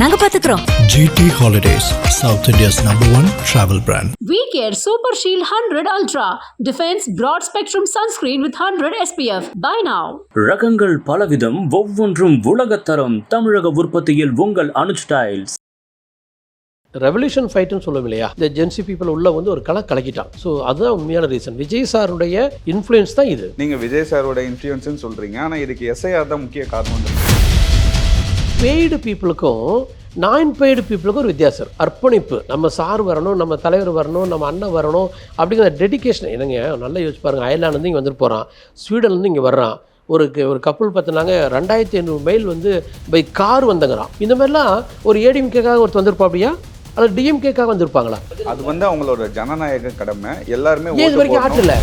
நாங்க பாத்துக்கிறோம். GT Holidays, South India's #1 travel brand. We Care Super Shield 100 Ultra Defense Broad Spectrum Sunscreen with 100 SPF. Buy now. ரகங்கள் பலவிதம், ஒவ்வொன்றும் உலகத்தரம். தமிழக உற்பத்தியில் உங்கள் அனுஜ் டைல்ஸ். ரெவல்யூஷன் ஃபைட்டுன்னு சொல்லுவோம் இல்லையா, இந்த ஜென்சி பீப்புள் உள்ள வந்து ஒரு கலக்கிட்டான். ஸோ அதுதான் உண்மையான ரீசன். விஜய் சாருடைய இன்ஃப்ளூயன்ஸ் தான் இது. நீங்கள் விஜய் சாரோட இன்ஃப்ளூயன்ஸ்னு சொல்கிறீங்க, ஆனால் இதுக்கு எஸ்ஐஆர் தான் முக்கிய காரணம். பெய்டு பீப்புளுக்கும் நான் பெய்டு பீப்புளுக்கும் ஒரு வித்தியாசம். அர்ப்பணிப்பு, நம்ம சார் வரணும், நம்ம தலைவர் வரணும், நம்ம அண்ணன் வரணும் அப்படிங்கிற டெடிக்கேஷன். என்னங்க நல்லா யோசிச்சு பாருங்கள். அயர்லாண்ட்லேருந்து இங்கே வந்துட்டு போகிறான், ஸ்வீடன்லேருந்து இங்கே வர்றான். ஒரு கப்பல் பார்த்தினாங்க 2500 மைல் வந்து பை கார் வந்தங்கிறான். இந்த மாதிரிலாம் ஒரு ஏடிஎம்கேக்காக ஒருத்தர் வந்திருப்பா அப்படியா, அல்லது டிஎம்கேக்காக வந்திருப்பாங்களா? அது வந்து அவங்களோட ஜனநாயக கடமை. எல்லாருமே இது வரைக்கும் ஆற்றில்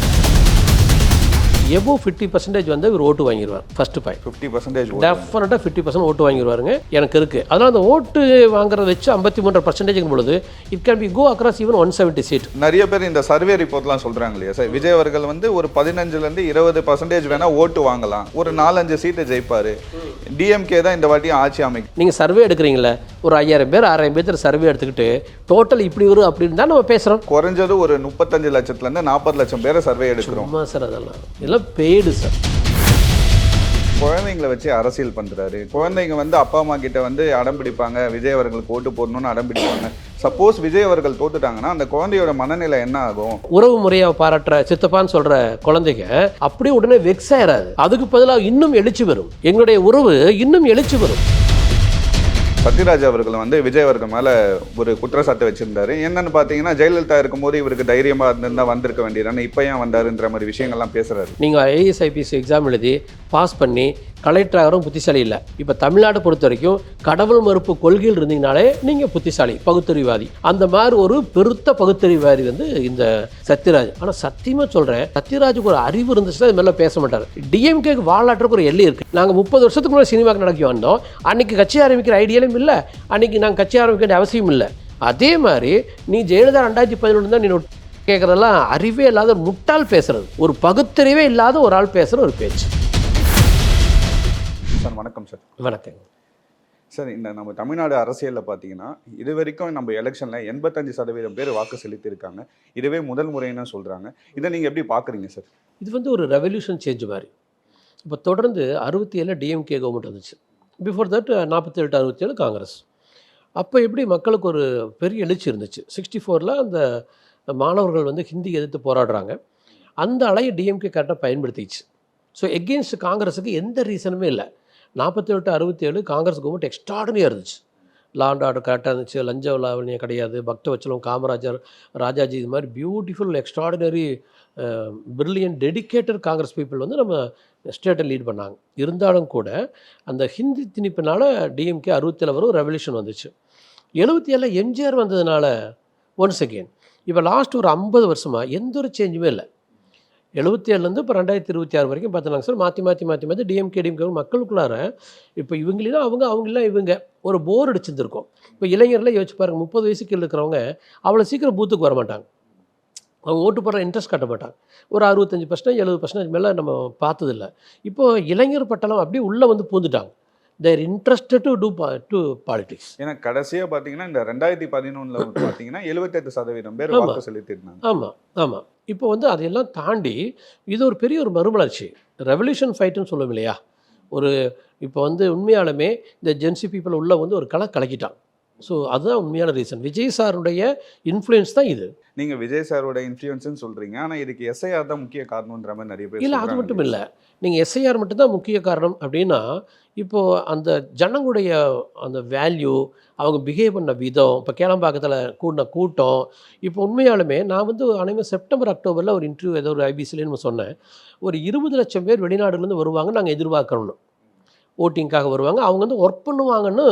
எபோவ் 50% வந்து இவர் ஓட்டு வாங்கிடுவார். ஃபர்ஸ்ட் பாயிண்ட் 50% டெஃபினட்டாக 50% ஓட்டு வாங்கிடுவாருங்க. எனக்கு இருக்குது. அதனால் அந்த ஓட்டு வாங்குறத வச்சு 53% பொழுது it can be go across even 170 seat. நிறைய பேர் இந்த சர்வே ரிப்போர்ட்லாம் சொல்கிறாங்க இல்லையா சார், விஜய் அவர்கள் வந்து ஒரு 15% 20% வேணால் ஓட்டு வாங்கலாம், ஒரு 4-5 சீட்டை ஜெயிப்பார். டிஎம்கே தான் இந்த வாட்டி ஆட்சி அமைக்கும். நீங்கள் சர்வே எடுக்கிறீங்களே, ஒரு 5000 பேர் 6000 பேர் சர்வே எடுத்துக்கிட்டு டோட்டல் இப்படி வரும் அப்படின்னு தான் நம்ம பேசுகிறோம். குறைஞ்சது ஒரு 35 லட்சத்துலேருந்து 40 லட்சம் பேரை சர்வே எடுக்கிறோம் சார். அதெல்லாம் பெய்டு சார். குழந்தைங்களை வச்சு அரசியல் பண்ணுறாரு. குழந்தைங்க வந்து அப்பா அம்மா கிட்ட வந்து அடம் பிடிப்பாங்க, விஜய் அவர்களுக்கு ஓட்டு போடணும்னு அடம் பிடிப்பாங்க. சப்போஸ் விஜய் அவர்கள் தோத்துட்டாங்கன்னா அந்த குழந்தையோட மனநிலை என்ன ஆகும்? உறவு முறையை பாராட்டுற சித்தப்பான்னு சொல்ற குழந்தைங்க அப்படியே உடனே வெக்ஸ் ஆயிடாது. அதுக்கு பதிலாக இன்னும் எழுச்சி வரும். எங்களுடைய உறவு இன்னும் எழுச்சி வரும். சத்யராஜ் அவர்கள் வந்து விஜய் அவர்கள் மேலே ஒரு குற்றச்சாட்டு வச்சிருந்தாரு. என்னன்னு பார்த்தீங்கன்னா, ஜெயலலிதா இருக்கும்போது இவருக்கு தைரியமாக இருந்திருந்தால் வந்திருக்க வேண்டியதானே, இப்போ ஏன் வந்தாருன்ற மாதிரி விஷயங்கள்லாம் பேசுறாரு. நீங்கள் ஐஏஎஸ் ஐபிஎஸ் எக்ஸாம் எழுதி பாஸ் பண்ணி கலெக்டராகவும் புத்திசாலி இல்லை. இப்போ தமிழ்நாடு பொறுத்த வரைக்கும் கடவுள் மறுப்பு கொள்கையில் இருந்தீங்கனாலே நீங்கள் புத்திசாலி, பகுத்தறிவாதி. அந்த மாதிரி ஒரு பெருத்த பகுத்தறிவாதி வந்து இந்த சத்யராஜ். ஆனால் சத்தியமாக சொல்கிறேன், சத்யராஜுக்கு ஒரு அறிவு இருந்துச்சுன்னா இது மாதிரிலாம் பேச மாட்டார். டிஎம்கேக்கு வாழ்நாட்டுக்கு ஒரு எல்லை இருக்குது. நாங்கள் 30 வருஷத்துக்கு முன்னாடி சினிமாவுக்கு நடக்கி வந்தோம். அன்றைக்கி கட்சி ஆரம்பிக்கிற ஐடியாலும் இல்லை, அன்றைக்கி நாங்கள் கட்சி ஆரம்பிக்க வேண்டிய அவசியம் இல்லை. அதே மாதிரி நீ ஜெயலலிதா 2011 தான் நீ கேட்குறதெல்லாம் அறிவே இல்லாத ஒரு முட்டாள் பேசுகிறது, ஒரு பகுத்தறிவே இல்லாத ஒரு ஆள் பேசுகிற ஒரு பேச்சு. சார் வணக்கம் சார். வணக்கம் சார். இந்த நம்ம தமிழ்நாடு அரசியலில் பார்த்தீங்கன்னா, இது வரைக்கும் நம்ம எலெக்ஷனில் 85% பேர் வாக்கு செலுத்தியிருக்காங்க. இதுவே முதல் முறைன்னு சொல்கிறாங்க. இதை நீங்கள் எப்படி பார்க்குறீங்க சார்? இது வந்து ஒரு ரெவல்யூஷன் சேஞ்ச் மாதிரி. இப்போ தொடர்ந்து 67 டிஎம்கே கவர்மெண்ட் வந்துச்சு. Before that 47-67 Congress. அப்போ எப்படி மக்களுக்கு ஒரு பெரிய எழுச்சி இருந்துச்சு. 64ல் அந்த மாணவர்கள் வந்து ஹிந்தி எதிர்த்து போராடுறாங்க. அந்த அலையை டிஎம்கே கரெக்டாக பயன்படுத்திச்சு. ஸோ எகெயின்ஸ்ட் காங்கிரஸுக்கு எந்த ரீசனுமே இல்லை. 48-67 காங்கிரஸ் கவர்மெண்ட் எக்ஸ்ட்ராடனியாக இருந்துச்சு. லா அண்ட் ஆர்டர் கரெக்டாக இருந்துச்சு. லஞ்ச லாவணியம் கிடையாது. பக்தவச்சலம், காமராஜர், ராஜாஜி, இது மாதிரி beautiful extraordinary brilliant dedicated Congress people வந்து நம்ம ஸ்டேட்டை லீட் பண்ணாங்க. இருந்தாலும் கூட அந்த ஹிந்தி திணிப்பினால் டிஎம்கே 67 வரும் ரெவல்யூஷன் வந்துச்சு. 77 எம்ஜிஆர் வந்ததுனால ஒன்ஸ் அகெயின் இப்போ லாஸ்ட் ஒரு 50 வருஷமாக எந்த ஒரு சேஞ்சுமே இல்லை. 77லேருந்து இப்போ 2026 வரைக்கும் பார்த்துனாங்க சார். மாற்றி டிஎம்கே மக்களுக்குள்ளார இப்போ இவங்களெல்லாம் அவங்களாம் இவங்க ஒரு போர் அடிச்சிருந்துருக்கோம். இப்போ இளைஞர்லாம் யோசிச்சு பாருங்கள், 30 வயசுக்கு இருக்கிறவங்க அவ்வளோ சீக்கிரம் பூத்துக்கு வர மாட்டாங்க. அவங்க ஓட்டு போடுற இன்ட்ரெஸ்ட் காட்ட மாட்டாங்க. ஒரு 65% 70% மேலே நம்ம பார்த்ததில்லை. இப்போது இளைஞர் பட்டலம் அப்படியே உள்ளே வந்து பூந்துட்டாங்க. தேர் இன்ட்ரெஸ்டட் டு பாலிடிக்ஸ். ஏன்னா கடைசியாக பார்த்தீங்கன்னா இந்த 2011 பார்த்தீங்கன்னா 78% பேர் வாக்கு செலுத்திருந்தாங்க. ஆமாம். இப்போ வந்து அதையெல்லாம் தாண்டி இது ஒரு பெரிய ஒரு மறுமலர்ச்சி, ரெவல்யூஷன் ஃபைட்டுன்னு சொல்லுவோம் இல்லையா. இப்போ வந்து உண்மையாலுமே இந்த ஜென்சி பீப்புள் உள்ள வந்து ஒரு கலக்கிட்டான். ஸோ அதுதான் உண்மையான ரீசன். விஜய் சாருடைய இன்ஃப்ளூயன்ஸ் தான் இது. நீங்கள் விஜய் சாரோட இன்ஃப்ளூயன்ஸ்னு சொல்கிறீங்க, ஆனால் இதுக்கு எஸ்ஐஆர் தான் முக்கிய காரணன்ற மாதிரி நிறைய பேர் இல்லை. அது மட்டும் இல்லை, நீங்கள் எஸ்ஐஆர் மட்டும்தான் முக்கிய காரணம் அப்படின்னா, இப்போது அந்த ஜனங்களுடைய அந்த வேல்யூ, அவங்க பிஹேவ் பண்ண விதம், இப்போ கேளம்பாக்கத்தில் கூடின கூட்டம், இப்போ உண்மையாலுமே நான் வந்து அனைவரும் செப்டம்பர் அக்டோபரில் ஒரு இன்டர்வியூ ஏதோ ஒரு ஐபிசிலேன்னு சொன்னேன். ஒரு 20 லட்சம் பேர் வெளிநாடுலேருந்து வருவாங்க நாங்கள் எதிர்பார்க்கணும். ஓட்டிங்காக வருவாங்க, அவங்க வந்து ஒர்க் பண்ணுவாங்கன்னு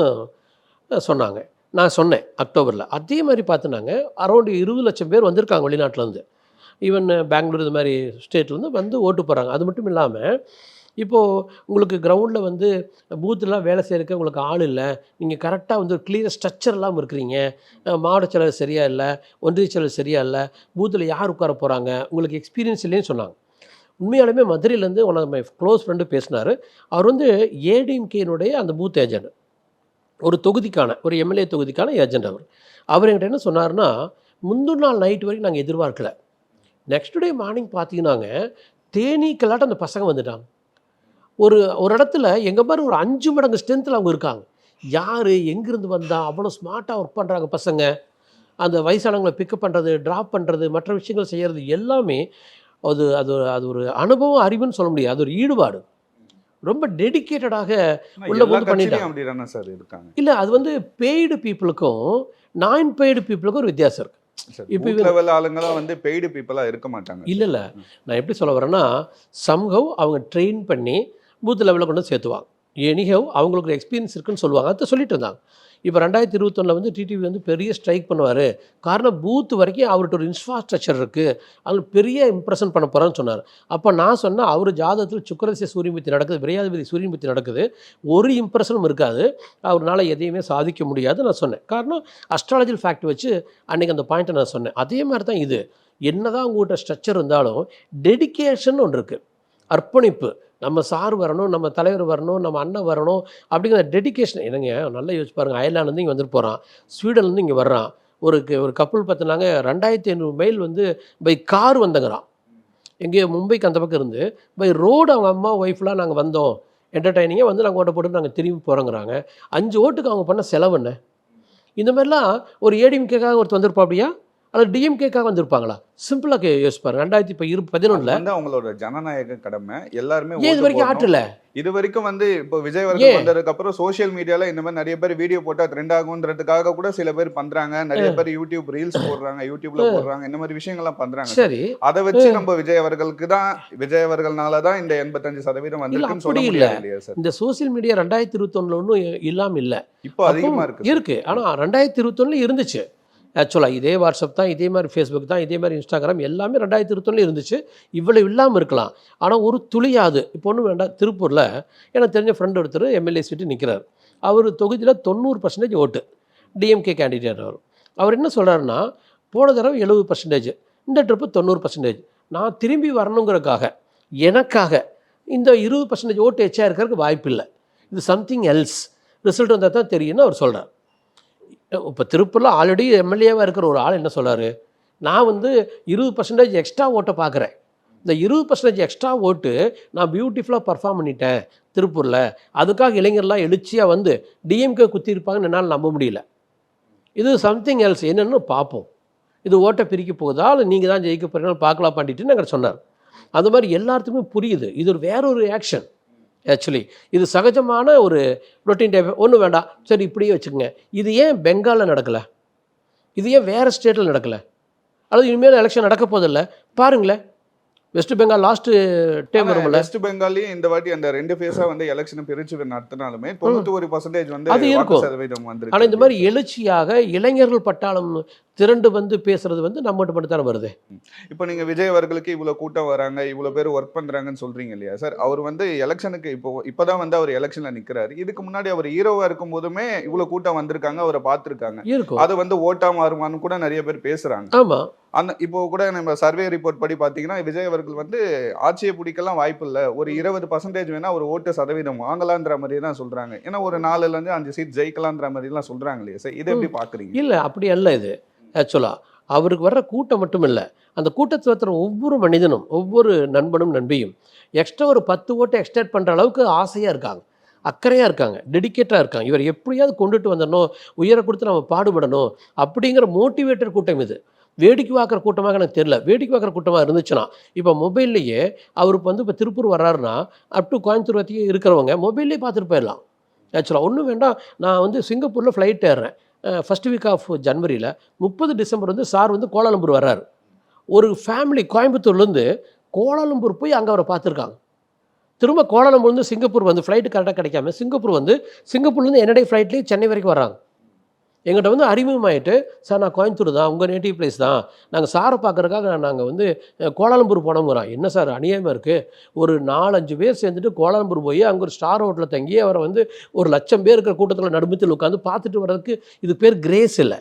சொன்னாங்க. நான் சொன்னேன் அக்டோபரில். அதே மாதிரி பார்த்துனாங்க அரௌண்ட் 20 லட்சம் பேர் வந்திருக்காங்க வெளிநாட்டிலேருந்து. ஈவன் பெங்களூர் இது மாதிரி ஸ்டேட்லேருந்து வந்து ஓட்டு போகிறாங்க. அது மட்டும் இல்லாமல் இப்போது உங்களுக்கு கிரவுண்டில் வந்து பூத்துலாம் வேலை செய்கிறதுக்கு உங்களுக்கு ஆள் இல்லை, நீங்கள் கரெக்டாக வந்து கிளியர் ஸ்ட்ரக்சர் இல்லாமல் இருக்கிறீங்க, மாவட்ட செலவு சரியாக இல்லை, ஒன்றிய செலவு சரியாக இல்லை, பூத்தில் யார் உட்கார போகிறாங்க, உங்களுக்கு எக்ஸ்பீரியன்ஸ் இல்லைன்னு சொன்னாங்க. உண்மையாலுமே மதுரையிலேருந்து one of my close friend பேசினார். அவர் வந்து ஏடிஎம்கேனுடைய அந்த பூத் ஏஜென்ட். ஒரு தொகுதிக்கான ஒரு எம்எல்ஏ தொகுதிக்கான ஏஜென்ட் அவர் என்கிட்ட என்ன சொன்னார்னா, முந்தின நாள் நைட் வரைக்கும் நாங்கள் எதிர்பார்க்கல, நெக்ஸ்ட் டே மார்னிங் பார்த்தீங்கன்னாங்க தேனீக்களாட்டம் அந்த பசங்க வந்துட்டாங்க. ஒரு இடத்துல எங்கள் மாதிரி ஒரு 5 மடங்கு ஸ்ட்ரென்த்தில் அவங்க இருக்காங்க. யார் எங்கேருந்து வந்தால் அவ்வளோ ஸ்மார்ட்டாக ஒர்க் பண்ணுறாங்க பசங்க. அந்த வயசானவங்களை பிக்கப் பண்ணுறது, ட்ராப் பண்ணுறது, மற்ற விஷயங்கள் செய்கிறது எல்லாமே அது அது அது ஒரு அனுபவம், அறிவுன்னு சொல்ல முடியாது. அது ஒரு ஈடுபாடு. ரொம்ப டெடிக்கேட்டடாக உள்ள போட்டு பண்ணிட்டாங்க. சார் இருக்காங்க. இல்லை, அது வந்து பெய்டு பீப்புளுக்கும் நான் பெய்டு பீப்புளுக்கும் ஒரு வித்தியாசம் இருக்குது. இப்போ ஆளுங்களாம் வந்து பெய்டு பீப்புளாக இருக்க மாட்டாங்க. இல்லை, நான் எப்படி சொல்ல வரேன்னா, சம்ஹவ் அவங்க ட்ரெயின் பண்ணி பூத் லெவலில் கொண்டு சேர்த்துவாங்க. எனிஹவ் அவங்களுக்கு ஒரு எக்ஸ்பீரியன்ஸ் இருக்குன்னு சொல்லுவாங்க. அதை சொல்லிட்டு இருந்தாங்க. இப்போ 2021 வந்து டிடிவி வந்து பெரிய ஸ்ட்ரைக் பண்ணுவார். காரணம் பூத் வரைக்கும் அவர்கிட்ட ஒரு இன்ஃப்ராஸ்ட்ரக்சர் இருக்குது, அதில் பெரிய இம்ப்ரெஷன் பண்ண போகிறான்னு சொன்னார். அப்போ நான் சொன்னேன், அவர் ஜாதகத்தில் சுக்கிரதசை சூரியன் பற்றி நடக்குது, விரையாதிபதி சூரியன் பற்றி நடக்குது, ஒரு இம்ப்ரெஷனும் இருக்காது, அவரால் எதையுமே சாதிக்க முடியாது நான் சொன்னேன். காரணம் அஸ்ட்ராலஜிக்கல் ஃபேக்ட் வச்சு அன்றைக்கி அந்த பாயிண்ட்டை நான் சொன்னேன். அதே மாதிரி தான் இது. என்ன தான் உங்கள்கிட்ட ஸ்ட்ரக்சர் இருந்தாலும் டெடிக்கேஷன் ஒன்று இருக்குது, அர்ப்பணிப்பு. நம்ம சார் வரணும், நம்ம தலைவர் வரணும், நம்ம அண்ணன் வரணும் அப்படிங்கிற டெடிக்கேஷன். என்னங்க நல்லா யோசிச்சு பாருங்கள், அயர்லாண்ட்லேருந்து இங்கே வந்துட்டு போகிறான், ஸ்வீடன்லேருந்து இங்கே வர்றான். ஒரு கப்பல் பார்த்தினாங்க 2500 மைல் வந்து பை கார் வந்தங்கிறான். எங்கேயோ மும்பைக்கு அந்த பக்கம் இருந்து பை ரோடு அவங்க அம்மா ஒய்ஃப்லாம் நாங்கள் வந்தோம், என்டர்டைனிங்காக வந்து நாங்கள் ஓட்ட போட்டு நாங்கள் திரும்பி போகிறோங்கிறாங்க. 5 ஓட்டுக்கு அவங்க பண்ண செலவு என்ன? இந்த மாதிரிலாம் ஒரு ஏடிஎம்கேக்காக ஒருத்தர் வந்திருப்பா அப்படியா, அல்லது டிஎம்கேக்காக வந்திருப்பாங்களா? சிம்பிளாக யோசிப்பாரு. 2011 அவங்களோட ஜனநாயக கடமை எல்லாருமே இது வரைக்கும் ஆற்றல. இது வரைக்கும் வந்து இப்போ விஜய் அவர்கள் வந்ததுக்கு அப்புறம் சோசியல் மீடியால இந்த மாதிரி நிறைய பேர் வீடியோ போட்டா ட்ரெண்ட் ஆகுன்றதுக்காக கூட சில பேர் பண்றாங்க. நிறைய பேர் யூடியூப் ரீல்ஸ் போடுறாங்க, யூடியூப்ல போடுறாங்க, இந்த மாதிரி விஷயங்கள்லாம் பண்றாங்க. சரி, அதை வச்சு நம்ம விஜய் அவர்கள்னாலதான் இந்த 85% வந்திருக்குன்னு சொல்ல முடியாது இல்லையா சார்? இந்த சோசியல் மீடியா 2021 ஒன்றும் இல்லாம இல்லை, இப்போ அதிகமா இருக்கு. ஆனா 2021 இருந்துச்சு. ஆக்சுவலாக இதே வாட்ஸ்அப் தான், இதே மாதிரி ஃபேஸ்புக் தான், இதே மாதிரி இன்ஸ்டாகிராம் எல்லாமே 2021 இருந்துச்சு. இவ்வளவு இல்லாமல் இருக்கலாம், ஆனால் ஒரு துளியாது. இப்போ ஒன்றும் வேண்டாம், திருப்பூரில் எனக்கு தெரிஞ்ச ஃப்ரெண்ட் ஒருத்தர் எம்எல்ஏ சீட்டு நிற்கிறார். அவர் தொகுதியில் 90% ஓட்டு டிஎம்கே கேண்டிடேட். அவர் என்ன சொல்கிறாருன்னா, போன தடவை 70%, இந்த ட்ரிப்பு 90%. நான் திரும்பி வரணுங்கிறதுக்காக எனக்காக இந்த 20% ஓட்டு எச்சா இருக்கிறதுக்கு வாய்ப்பு இல்லை, இது சம்திங் எல்ஸ், ரிசல்ட் வந்தால் தான் தெரியும்னு அவர் சொல்கிறார். இப்போ திருப்பூரில் ஆல்ரெடி எம்எல்ஏவாக இருக்கிற ஒரு ஆள் என்ன சொல்கிறாரு, நான் வந்து 20% எக்ஸ்ட்ரா ஓட்டை பார்க்குறேன், இந்த 20% எக்ஸ்ட்ரா ஓட்டு நான் பியூட்டிஃபுல்லாக பர்ஃபார்ம் பண்ணிட்டேன் திருப்பூரில், அதுக்காக இளைஞர்லாம் எழுச்சியாக வந்து டிஎம்கே குத்திருப்பாங்கன்னு என்னால் நம்ப முடியல, இது சம்திங் எல்ஸ், என்னென்னு பார்ப்போம், இது ஓட்டை பிரிக்க போகுதா இல்லை நீங்கள் தான் ஜெயிக்க போகிறீங்கன்னு பார்க்கலாம் பண்ணிட்டுன்னு எங்கிட்ட சொன்னார். அந்த மாதிரி எல்லாத்துக்குமே புரியுது, இது ஒரு வேறொரு ஆக்ஷன். ஆக்சுவலி இது சகஜமான ஒரு ரொட்டீன் டைப். ஒன்றும் வேண்டாம், சரி இப்படியே வச்சுக்கோங்க. இது ஏன் பெங்காலில் நடக்கலை, இது ஏன் வேறு ஸ்டேட்டில் நடக்கலை, அல்லது இனிமேல் எலெக்ஷன் நடக்க போதில்லை பாருங்களேன். வெஸ்ட் பெங்கால் லாஸ்ட் டைம் வரும்ல, வெஸ்ட் பெங்காலையும் இந்த வாட்டி அந்த 2 ஃபேஸாக வந்து எலெக்ஷனை பிரிச்சு நடத்தினாலுமே 91% வந்து அது இருக்கும். ஆனால் இந்த மாதிரி எழுச்சியாக இளைஞர்கள் பட்டாளம் திரண்டு வந்து பேசுறது வந்து நம்மகிட்ட மட்டும் தானே வருது. இப்போ நீங்கள் விஜய் அவர்களுக்கு இவ்வளோ கூட்டம் வராங்க, இவ்வளோ பேர் ஒர்க் பண்ணுறாங்கன்னு சொல்கிறீங்க இல்லையா சார்? அவர் வந்து எலெக்ஷனுக்கு இப்போதான் வந்து அவர் எலெக்ஷனில் நிற்கிறாரு. இதுக்கு முன்னாடி அவர் ஹீரோவாக இருக்கும் போதுமே இவ்வளோ கூட்டம் வந்திருக்காங்க, அவரை பார்த்துருக்காங்க, அது வந்து ஓட்டா மாறுமான்னு கூட நிறைய பேர் பேசுகிறாங்க. ஆமாம், இப்போ கூட நம்ம சர்வே ரிப்போர்ட் படி பார்த்தீங்கன்னா விஜய் அவர்கள் வந்து ஆட்சியை பிடிக்கலாம் வாய்ப்பு இல்லை, ஒரு 20% வேணா ஒரு ஓட்டு சதவீதம் வாங்கலான்ற மாதிரி தான் சொல்றாங்க. ஏன்னா ஒரு 4-5 சீட் ஜெயிக்கலான்ற மாதிரிலாம் சொல்றாங்க இல்லையா சார்? இதை எப்படி பார்க்குறீங்க? இல்லை அப்படி அல்ல. இது ஆக்சுவலாக அவருக்கு வர்ற கூட்டம் மட்டும் இல்லை, அந்த கூட்டத்தில் இருக்கிற ஒவ்வொரு மனிதனும் ஒவ்வொரு நண்பனும் நண்பியும் எக்ஸ்ட்ரா ஒரு 10 ஓட்டை எக்ஸ்டெண்ட் பண்ணுற அளவுக்கு ஆசையாக இருக்காங்க, அக்கறையாக இருக்காங்க, டெடிக்கேட்டாக இருக்காங்க. இவர் எப்படியாவது கொண்டுட்டு வந்துடணும், உயரை கொடுத்து நம்ம பாடுபடணும் அப்படிங்கிற மோட்டிவேட்டர் கூட்டம் இது. வேடிக்கை பார்க்குற கூட்டமாக எனக்கு தெரியல. வேடிக்கை பார்க்குற கூட்டமாக இருந்துச்சுன்னா இப்போ மொபைல்லையே அவருக்கு வந்து இப்போ திருப்பூர் வர்றாருன்னா அப் டு கோயம்புத்தூர் வரைக்கும் இருக்கிறவங்க மொபைல்லே பார்த்துட்டு போயிடலாம். ஆக்சுவலாக ஒன்றும் வேண்டாம், நான் வந்து சிங்கப்பூரில் ஃப்ளைட் ஏறுறேன் ஃபஸ்ட் வீக் ஆஃப் ஜனவரியில், 30 டிசம்பர் வந்து சார் வந்து கோலாலம்பூர் வர்றாரு. ஒரு ஃபேமிலி கோயம்புத்தூர்லேருந்து கோலாலம்பூர் போய் அங்கே அவரை பார்த்துருக்காங்க. திரும்ப கோலாலம்பூர்லேருந்து சிங்கப்பூர் வந்து ஃப்ளைட்டு கரெக்டாக கிடைக்காம சிங்கப்பூர் வந்து சிங்கப்பூர்லேருந்து என்னுடைய ஃப்ளைட்லேயே சென்னை வரைக்கும் வர்றாங்க. எங்கிட்ட வந்து அறிமுகமாயிட்டு, சார் நான் கோயம்புத்தூர் தான், உங்கள் நேட்டிவ் பிளேஸ் தான், நாங்கள் சாரை பார்க்குறதுக்காக நாங்கள் வந்து கோலாலம்பூர் போனோங்கிறோம். என்ன சார் அநியாயமாக இருக்குது, ஒரு 4-5 பேர் சேர்ந்துட்டு கோலாலம்பூர் போய் அங்கே ஒரு ஸ்டார் ஹோட்டலில் தங்கி அவரை வந்து 1,00,000 பேர் இருக்கிற கூட்டத்தில் நடுமத்தில் உட்காந்து பார்த்துட்டு வர்றதுக்கு இது பேர் கிரேஸ் இல்லை,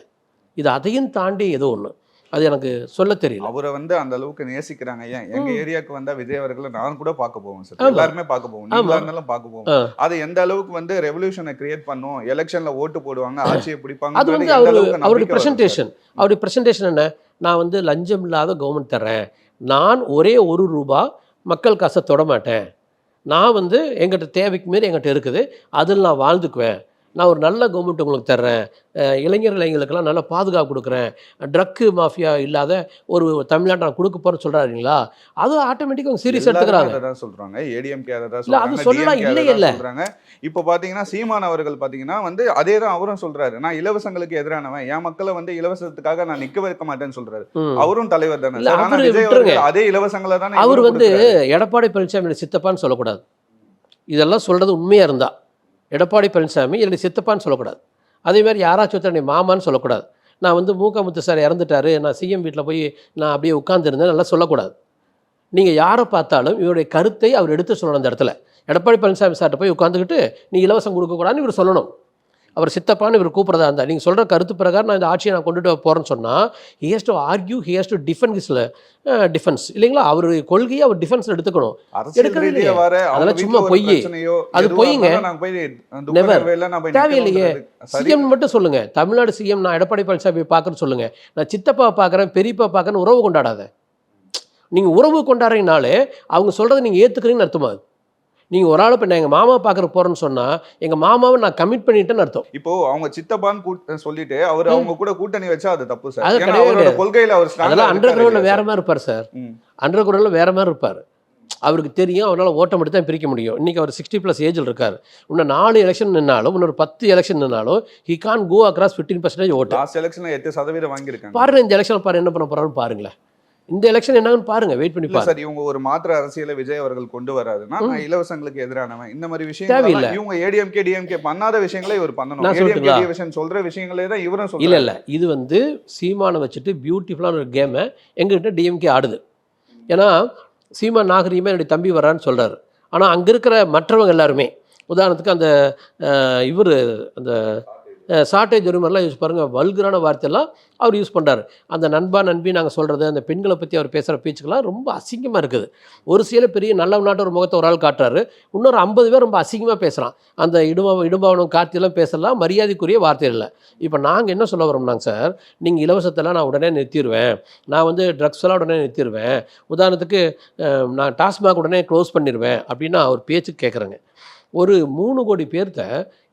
இது அதையும் தாண்டி ஏதோ ஒன்று. அது எனக்கு சொல்ல தெரியல. அவரை வந்து அந்த அளவுக்கு நேசிக்கிறாங்க. ஏன் எங்க ஏரியாவுக்கு வந்தா விஜய் அவர்களை நான் கூட பார்க்க போவேன் சார். ஆமா. எல்லாருமே பார்க்க போவோம். ஆமா. நீங்களா இருந்தாலும் பார்க்க போவோம். அது எந்த அளவுக்கு வந்து ரெவல்யூஷனை கிரியேட் பண்ணும், எலெக்ஷன்ல ஓட்டு போடுவாங்க, ஆட்சியை பிடிப்பாங்க. அது வந்து அவருடைய ப்ரெசன்டேஷன் என்ன, நான் வந்து லஞ்சம் இல்லாத கவர்மெண்ட் தர்றேன், நான் ஒரே ₹1 மக்கள் காசை தொட மாட்டேன், நான் வந்து எங்கிட்ட தேவைக்கு மீறி எங்கிட்ட இருக்குது, அதில் நான் வாழ்ந்துக்குவேன், நான் ஒரு நல்ல கவர்மெண்ட் உங்களுக்கு தர்றேன், இளைஞர்களுக்கெல்லாம் நல்ல பாதுகாப்பு கொடுக்குறேன், ட்ரக்கு மாஃபியா இல்லாத ஒரு தமிழ்நாட்டை நான் கொடுக்க போகிறேன்னு சொல்கிறாருங்களா, அது ஆட்டோமேட்டிக்காக அவங்க சீரியஸ் எடுத்துக்கிறாங்க. அதான் சொல்றாங்க, ஏடிஎம்கே அதை தான் இல்லை அது சொல்லலாம், இல்லை இல்லை சொல்றாங்க. இப்போ பாத்தீங்கன்னா சீமான் அவர்கள் பாத்தீங்கன்னா வந்து அதே தான் அவரும் சொல்றாரு, நான் இலவசங்களுக்கு எதிரானவன், என் மக்களை வந்து இலவசத்துக்காக நான் நிக்க வைக்க மாட்டேன்னு சொல்றாரு. அவரும் தலைவர் தானே. அதே இலவசங்களை தானே அவர் வந்து எடப்பாடி பழனிசாமி சித்தப்பான்னு சொல்லக்கூடாது. இதெல்லாம் சொல்றது உண்மையா இருந்தா எடப்பாடி பழனிசாமி என்னுடைய சித்தப்பான்னு சொல்லக்கூடாது. அதே மாதிரி யாராச்சும் ஒருத்தர் என்னை மாமான்னு சொல்லக்கூடாது. நான் வந்து மூக்கமுத்து சார் இறந்துட்டாரு, நான் சிஎம் வீட்டில் போய் நான் அப்படியே உட்காந்துருந்தேன் நல்லா சொல்லக்கூடாது. நீங்கள் யாரை பார்த்தாலும் இவருடைய கருத்தை அவர் எடுத்து சொல்லணும். அந்த இடத்துல எடப்பாடி பழனிசாமி சார்கிட்ட போய் உட்காந்துக்கிட்டு நீ இலவசம் கொடுக்கக்கூடாதுன்னு இவர் சொல்லணும். அவர் சித்தப்பான்னு இவர் கூப்பிட்றதா இருந்தால் நீங்கள் சொல்கிற கருத்து பிரகாரம் நான் இந்த ஆட்சியை நான் கொண்டுட்டு போகிறேன்னு சொன்னால் he has to argue, he has to defend his defence இல்லைங்களா. அவர் கொள்கையை அவர் டிஃபென்ஸில் எடுத்துக்கணும். அதெல்லாம் சும்மா பொய், அது பொய்ங்க. நெவர் தேவையில்லையே. சிஎம் மட்டும் சொல்லுங்க, தமிழ்நாடு சிஎம் நான் எடப்பாடி பழனிசாமி பார்க்குறேன்னு சொல்லுங்க, நான் சித்தப்பா பார்க்குறேன் பெரியப்பா பார்க்குறேன்னு உறவு கொண்டாடாத. நீங்கள் உறவு கொண்டாடுறீங்கனாலே அவங்க சொல்கிறத நீங்கள் ஏற்றுக்கிறீங்கன்னு அர்த்தமாகுது. நீங்கள் ஒரு ஆள் இப்போ நான் எங்கள் மாமா பார்க்குற போகிறேன்னு சொன்னால் எங்கள் மாமாவை நான் கமிட் பண்ணிட்டேன்னு அர்த்தம். இப்போ அவங்க சித்தப்பான்னு சொல்லிட்டு அவர் அவங்க கூட கூட்டணி வச்சா அது தப்பு சார். அது கிடையாது. கொள்கையில் அவர் அதெல்லாம் அண்டர் கிரவுண்டில் வேற மாதிரி இருப்பார் சார். அண்டர் கிரவுண்டில் வேற மாதிரி இருப்பார். அவருக்கு தெரியும் அவரால் ஓட்டம் எடுத்து தான் பிரிக்க முடியும். இன்றைக்கி அவர் 60+ ஏஜில் இருக்கார். இன்னும் 4 எலெக்ஷன் நின்னாலும் இன்னொரு 10 எலெக்ஷன் நின்னாலும் he can't go across 15% ஓட்டு. லாஸ்ட் எலெக்ஷனில் 8% வாங்கியிருக்காங்க. பாருங்க இந்த எலெக்ஷன் பாரு என்ன பண்ண போகிறான்னு பாருங்களேன். இந்த எலெக்ஷன் என்னன்னு பாருங்க, வெயிட் பண்ணி பாருங்க. சார் இவங்க ஒரு மாற்று அரசியலை விஜய் அவர்கள் கொண்டு வராதுன்னா நான் இலவசங்களுக்கு எதிரானவன் இந்த மாதிரி விஷயங்கள் இவங்க ஏடிஎம்கே டிஎம்கே பண்ணாத விஷயங்களை இவர் பண்ணணும். ஏடிஎம்கே டிவிஷன் சொல்ற விஷயங்களே தான் இவரும் சொல்றாரு. இல்ல இல்ல இது வந்து சீமானை வச்சுட்டு பியூட்டிஃபுல்லான ஒரு கேமை எங்ககிட்ட டிஎம்கே ஆடுது. ஏன்னா சீமான் நாகரீகமே என்னுடைய தம்பி வர்றான்னு சொல்றாரு. ஆனால் அங்கே இருக்கிற மற்றவங்க எல்லாருமே உதாரணத்துக்கு அந்த இவர் அந்த ஷார்ட்டேஜ் ஒரு மாதிரிலாம் யூஸ் பாருங்கள், வல்கரான வார்த்தையெல்லாம் அவர் யூஸ் பண்ணுறாரு. அந்த நண்பா நண்பி நாங்கள் சொல்கிறது, அந்த பெண்களை பற்றி அவர் பேசுகிற பேச்சுக்கெல்லாம் ரொம்ப அசிங்கமாக இருக்குது. ஒரு சில பெரிய நல்ல நாட்டு ஒரு முகத்தை ஒரு ஆள் காட்டுறாரு, இன்னொரு 50 பேர் ரொம்ப அசிங்கமாக பேசுகிறான். அந்த இடும்பாவனம் கார்த்தியெல்லாம் பேசலாம் மரியாதைக்குரிய வார்த்தை இல்லை. இப்போ நாங்கள் என்ன சொல்ல வரோம்னாங்க சார், நீங்கள் இலவசத்தெல்லாம் நான் உடனே நிறுத்திடுவேன், நான் வந்து ட்ரக்ஸ் எல்லாம் உடனே நிறுத்திடுவேன், உதாரணத்துக்கு நான் டாஸ்மாக் உடனே க்ளோஸ் பண்ணிடுவேன் அப்படின்னா அவர் பேச்சு கேட்குறேங்க. ஒரு 3 கோடி பேர்த்த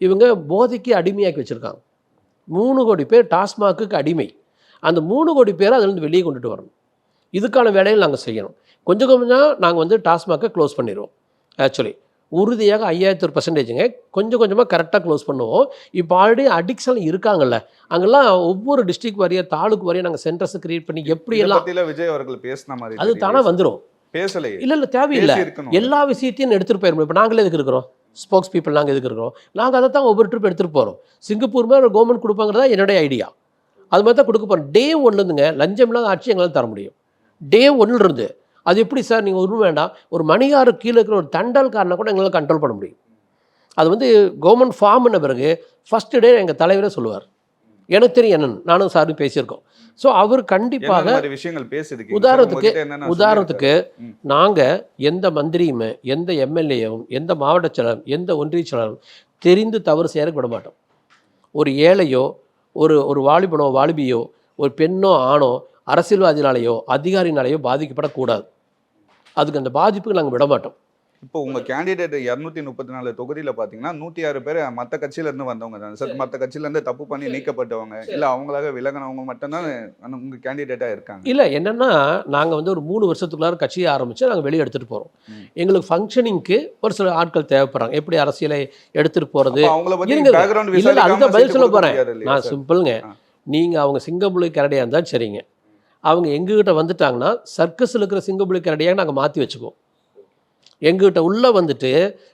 இவங்க போதைக்கு அடிமையாக்கி வச்சுருக்காங்க. 3 கோடி பேர் டாஸ்மாக்கு அடிமை. அந்த 3 கோடி பேரை அதுலேருந்து வெளியே கொண்டுட்டு வரணும். இதுக்கான வேலைகள் நாங்கள் செய்யணும். கொஞ்சம் கொஞ்சம் நாங்கள் வந்து டாஸ்மாக்கை க்ளோஸ் பண்ணிடுவோம். ஆக்சுவலி உறுதியாக 5000%ங்க கொஞ்சம் கொஞ்சமாக கரெக்டாக க்ளோஸ் பண்ணுவோம். இப்போ ஆல்ரெடி அடிக்ஷன் இருக்காங்கல்ல, அங்கெல்லாம் ஒவ்வொரு டிஸ்ட்ரிக்ட் வரைய தாலுக்கு வரையும் நாங்கள் சென்டர்ஸ் கிரியேட் பண்ணி எப்படியெல்லாம் விஜய் அவர்கள் பேசின மாதிரி அது தானே வந்துடும். பேசலை இல்லை தேவையில்லை, எல்லா விஷயத்தையும் எடுத்துகிட்டு போயிடணும். இப்போ நாங்களே எதுக்கு இருக்கிறோம், ஸ்போக்ஸ் பீப்புள் நாங்கள் எதுக்கு இருக்கிறோம், நாங்கள் அதை தான் ஒவ்வொரு ட்ரிப் எடுத்துகிட்டு போகிறோம். சிங்கப்பூர் மாதிரி ஒரு கவர்மெண்ட் கொடுப்பாங்கிறதா என்னுடைய ஐடியா. அது மாதிரி தான் கொடுக்க போகிறோம். டே 1லேருந்துங்க லஞ்சம் இல்லாத ஆட்சி எங்களால் தர முடியும். டே 1லேருந்து அது எப்படி சார், நீங்கள் ஒன்றும் வேண்டாம், ஒரு மணிகாரு கீழே இருக்கிற ஒரு தண்டல்காரனை கூட எங்களால் கண்ட்ரோல் பண்ண முடியும். அது வந்து கவர்மெண்ட் ஃபார்ம் பண்ண பிறகு ஃபஸ்ட்டு டே எங்கள் தலைவரே சொல்லுவார், எனக்கு தெரியும் என்னன்னு, நானும் சாரும் பேசியிருக்கோம். ஸோ அவர் கண்டிப்பாக உதாரணத்துக்கு நாங்கள் எந்த மந்திரியுமே எந்த எம்எல்ஏவும் எந்த மாவட்ட செயலரும் எந்த ஒன்றிய செயலரும் தெரிந்து தவறு செய்யறதுக்கு விட மாட்டோம். ஒரு ஏழையோ ஒரு வாலிபனோ வாலிபியோ ஒரு பெண்ணோ ஆணோ அரசியல்வாதினாலேயோ அதிகாரினாலேயோ பாதிக்கப்படக்கூடாது. அதுக்கு அந்த பாதிப்புக்கு நாங்கள் விட மாட்டோம். இப்போ உங்க கேண்டிடேட் 234 தொகுதியில் பார்த்தீங்கன்னா 106 பேர் மற்ற கட்சியிலேருந்து வந்தவங்க தான் சார். மற்ற கட்சியிலேருந்து தப்பு பண்ணி நீக்கப்பட்டவங்க இல்லை அவங்களாக விலகினவங்க மட்டும்தான் உங்க கேண்டிடேட்டாக இருக்காங்க. இல்லை என்னென்னா நாங்கள் வந்து ஒரு 3 வருஷத்துக்குள்ளார கட்சியை ஆரம்பித்து நாங்கள் வெளியே எடுத்துகிட்டு போகிறோம். எங்களுக்கு ஃபங்க்ஷனிங்க்கு ஒரு சில ஆட்கள் தேவைப்படுறாங்க. எப்படி அரசியலை எடுத்துகிட்டு போகிறது, அதுதான் பதில் சொல்ல போகிறேன் நான். சிம்பிளுங்க, நீங்கள் அவங்க சிங்கம்புலி கரடியாக இருந்தால் சரிங்க, அவங்க எங்ககிட்ட வந்துட்டாங்கன்னா சர்க்கஸில் இருக்கிற சிங்கம்புலி கரடியாக நாங்கள் மாற்றி வச்சுக்குவோம். எங்ககிட்ட உள்ளே வந்துட்டு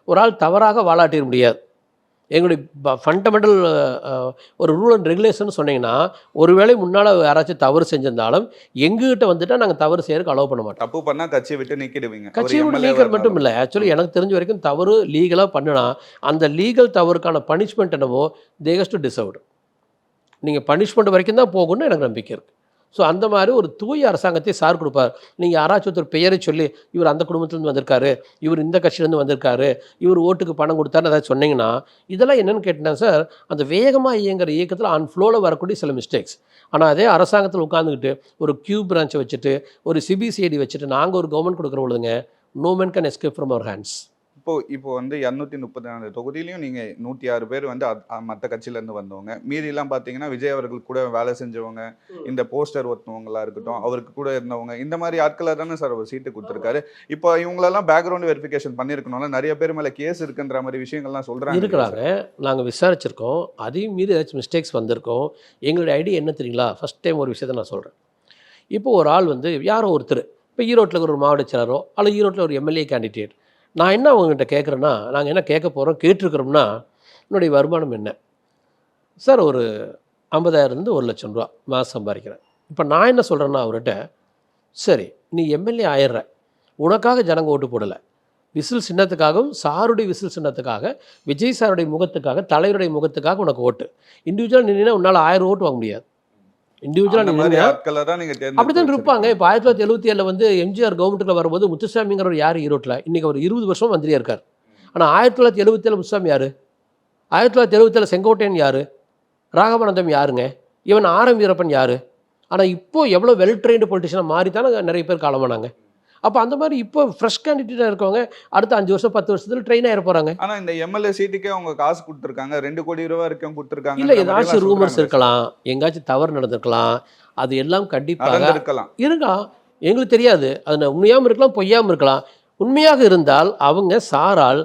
ஒரு ஆள் தவறாக வாலாட்டிட முடியாது. எங்களுடைய ஃபண்டமெண்டல் ஒரு ரூல் அண்ட் ரெகுலேஷன் சொன்னீங்கன்னா, ஒருவேளை முன்னால் யாராச்சும் தவறு செஞ்சிருந்தாலும் எங்ககிட்ட வந்துட்டால் நாங்கள் தவறு செய்யறதுக்கு அலோவ் பண்ண மாட்டோம். தப்பு பண்ணால் கட்சியை விட்டு நீக்கிடுவீங்க. கட்சியை விட்டு நீக்கிறது மட்டும் இல்லை, ஆக்சுவலி எனக்கு தெரிஞ்ச வரைக்கும் தவறு லீகலாக பண்ணினா அந்த லீகல் தவறுக்கான பனிஷ்மெண்ட் என்னவோ தே ஹேஸ் டு டிசர்வ்டு. நீங்கள் பனிஷ்மெண்ட் வரைக்கும் தான் போகணும்னு எனக்கு நம்பிக்கை இருக்குது. ஸோ அந்த மாதிரி ஒரு தூய அரசாங்கத்தை சார் கொடுப்பார். நீங்கள் யாராச்சும் ஒருத்தர் பெயரை சொல்லி இவர் அந்த குடும்பத்துலேருந்து வந்திருக்காரு, இவர் இந்த கட்சியிலேருந்து வந்திருக்காரு, இவர் ஓட்டுக்கு பணம் கொடுத்தாருன்னு ஏதாவது சொன்னீங்கன்னா, இதெல்லாம் என்னென்னு கேட்டிங்கன்னா சார், அந்த வேகமாக இயங்குகிற இயக்கத்தில் அன்ஃப்ளோவில் வரக்கூடிய சில மிஸ்டேக்ஸ். ஆனால் அதே அரசாங்கத்தில் உட்காந்துக்கிட்டு ஒரு கியூ பிரான்ச்சை வச்சுட்டு ஒரு சிபிசிஐடி வச்சுட்டு நாங்கள் ஒரு கவர்மெண்ட் கொடுக்குற பொழுதுங்க, no man can escape from our hands. இப்போ வந்து 234 தொகுதியிலையும் நீங்க 106 பேர் வந்து மற்ற கட்சியில இருந்து வந்தவங்க. மீதியெல்லாம் பாத்தீங்கன்னா விஜய் அவர்கள் கூட வேலை செஞ்சவங்க, இந்த போஸ்டர் ஒருத்தவங்களா இருக்கட்டும், அவருக்கு கூட இருந்தவங்க, இந்த மாதிரி ஆட்களை தானே சார் அவர் சீட்டு கொடுத்துருக்காரு. இப்போ இவங்களெல்லாம் பேக்ரவுண்ட் வெரிஃபிகேஷன் பண்ணியிருக்கணும்ல, நிறைய பேர் மேல கேஸ் இருக்குன்ற மாதிரி விஷயங்கள்லாம் சொல்றாங்க இருக்கிறாங்க. நாங்கள் விசாரிச்சிருக்கோம், அதையும் மீறி ஏதாச்சும் மிஸ்டேக்ஸ் வந்திருக்கோம். எங்களுடைய ஐடியா என்ன தெரியுங்களா? ஃபஸ்ட் டைம் ஒரு விஷயத்த நான் சொல்கிறேன். இப்போ ஒரு ஆள் வந்து யாரோ ஒருத்தர் இப்போ ஈரோட்டில் ஒரு மாவட்ட செயலரோ அல்லது ஈரோட்டில் ஒரு எம்எல்ஏ கேண்டிடேட், நான் என்ன அவங்ககிட்ட கேட்குறேன்னா, நாங்கள் என்ன கேட்க போகிறோம் கேட்டிருக்கிறோம்னா, என்னுடைய வருமானம் என்ன சார்? ஒரு 50,000 1 லட்சம் ரூபா மாதம் சம்பாதிக்கிறேன். இப்போ நான் என்ன சொல்கிறேன்னா அவர்கிட்ட, சரி நீ எம்எல்ஏ ஆயிடுற, உனக்காக ஜனங்க ஓட்டு போடலை, விசில் சின்னத்துக்காகவும் சாருடைய விசில் சின்னத்துக்காக விஜய் சாருடைய முகத்துக்காக தலைவருடைய முகத்துக்காக உனக்கு ஓட்டு. இண்டிவிஜுவலாக நின்னா உன்னால் 1000 ஓட்டு வாங்க முடியாது. இண்டிவிஜுவலாக அப்படித்தான் இருப்பாங்க. இப்போ 1977 வந்து எம்ஜிஆர் கவர்மெண்ட்டில் வரும்போது முத்துசாமிங்கிறவர் யார் ஈரோட்டில்? இன்றைக்கி அவர் 20 வருஷம் மந்திரியாக இருக்கார். ஆனால் 1977 முத்துசாமி யார்? 1977 செங்கோட்டையன் யார்? ராகவானந்தம் யாருங்க? இவன் ஆர்.எம். வீரப்பன் யார்? ஆனால் இப்போது எவ்வளோ வெல் ட்ரெயின்டு பொலிட்டிஷனாக மாறி தானே நிறைய பேர் காலமானாங்க. அப்போ அந்த மாதிரி இப்போ ஃப்ரெஷ் கேண்டிடேட்டாக இருக்கவங்க அடுத்த 5 வருஷம் 10 வருஷத்தில் ட்ரெயின் ஆகிட போகிறாங்க. ஆனால் இந்த எம்எல்ஏ சீட்டுக்கே அவங்க காசு கொடுத்துருக்காங்க, 2 கோடி ரூபா வரைக்கும் கொடுத்துருக்காங்க. இல்லை, ஏதாச்சும் ரூமர்ஸ் இருக்கலாம், எங்காச்சும் தவறு நடந்திருக்கலாம், அது எல்லாம் கண்டிப்பாக இருக்கலாம். எங்களுக்கு தெரியாது, அது உண்மையாகவும் இருக்கலாம் பொய்யாமல் இருக்கலாம். உண்மையாக இருந்தால் அவங்க சாரால்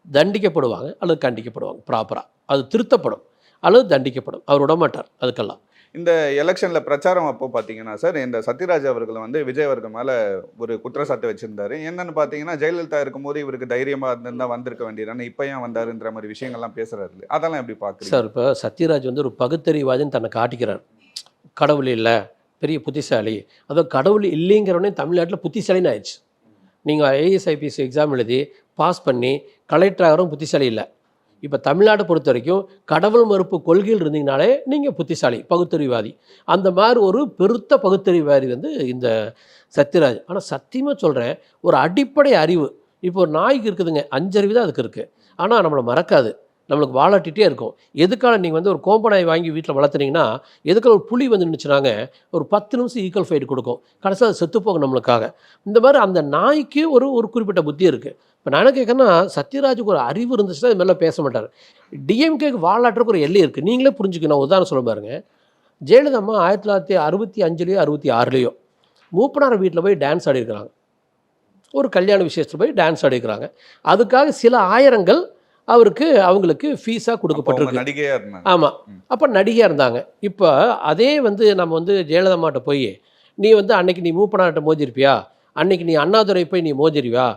தண்டிக்கப்படுவாங்க அல்லது கண்டிக்கப்படுவாங்க, ப்ராப்பராக அது திருத்தப்படும் அல்லது தண்டிக்கப்படும். அவர் விடமாட்டார் அதுக்கெல்லாம். இந்த எலெக்ஷன்ல பிரச்சாரம் அப்போ பார்த்தீங்கன்னா சார், இந்த சத்யராஜ் அவர்கள் வந்து விஜய் அவர்கள் மேலே ஒரு குற்றச்சாட்டு வச்சிருந்தாரு. என்னன்னு பார்த்தீங்கன்னா, ஜெயலலிதா இருக்கும்போது இவருக்கு தைரியமாக இருந்தால் வந்திருக்க வேண்டியதானே, இப்போ ஏன் வந்தாருன்ற மாதிரி விஷயங்கள்லாம் பேசுறாரு. அதெல்லாம் எப்படி பார்க்குறீங்க சார்? இப்போ சத்யராஜ் வந்து ஒரு பகுத்தறிவாதின்னு தன்னை காட்டிக்கிறார். கடவுள் இல்லை, பெரிய புத்திசாலி. அதாவது கடவுள் இல்லைங்கிறவனே தமிழ்நாட்டில் புத்திசாலின்னு ஆயிடுச்சு. நீங்கள் ஐஏஎஸ் ஐபிஎஸ் எக்ஸாம் எழுதி பாஸ் பண்ணி கலெக்டர் ஆகிறவங்க புத்திசாலி இல்லை. இப்போ தமிழ்நாட்டை பொறுத்த வரைக்கும் கடவுள் மறுப்பு கொள்கையில் இருந்தீங்கனாலே நீங்கள் புத்திசாலி, பகுத்தறிவாதி. அந்த மாதிரி ஒரு பெருத்த பகுத்தறிவாதி வந்து இந்த சத்யராஜ். ஆனால் சத்தியமாக சொல்கிறேன், ஒரு அடிப்படை அறிவு இப்போ ஒரு நாய்க்கு இருக்குதுங்க, 5 அறிவு தான் அதுக்கு இருக்குது. ஆனால் நம்மளை மறக்காது, நம்மளுக்கு வாழாட்டிகிட்டே இருக்கும். எதுக்காக நீங்கள் வந்து ஒரு கோம்பனாய் வாங்கி வீட்டில் வளர்த்துனீங்கன்னா, எதுக்காக ஒரு புலி வந்து நினச்சினாங்க ஒரு 10 நிமிஷம் ஈக்குவல் ஃபைட் கொடுக்கும், கடைசியில் அது செத்துப்போகும் நம்மளுக்காக. இந்த மாதிரி அந்த நாய்க்கு ஒரு குறிப்பிட்ட புத்தி இருக்குது. இப்போ நான் என்ன கேட்குறேன்னா, சத்யராஜுக்கு ஒரு அறிவு இருந்துச்சுன்னா இது மாதிரிலாம் பேச மாட்டார். டிஎம்கேக்கு வாழாட்டுறக்கு ஒரு எல்லை இருக்குது. நீங்களே புரிஞ்சுக்கணும். உதாரணம் சொல்ல பாருங்கள், ஜெயலலிதா அம்மா 1965 66 மூப்பனார் வீட்டில் போய் டான்ஸ் ஆடிருக்கிறாங்க. ஒரு கல்யாண விசேஷத்தில் போய் டான்ஸ் ஆடிருக்கிறாங்க. அதுக்காக சில ஆயிரங்கள் அவங்களுக்கு ஃபீஸாக கொடுக்கப்பட்டிருக்கு. நடிகையாக இருந்தாங்க. ஆமாம், அப்போ நடிகையாக இருந்தாங்க. இப்போ அதே வந்து நம்ம வந்து ஜெயலலிதா அம்மாட்ட போய் நீ வந்து அன்னைக்கு நீ மூப்பனார்கிட்ட மோதிருப்பியா, அன்னைக்கு நீ அண்ணாதுரை போய் நீ மோதிருவியா?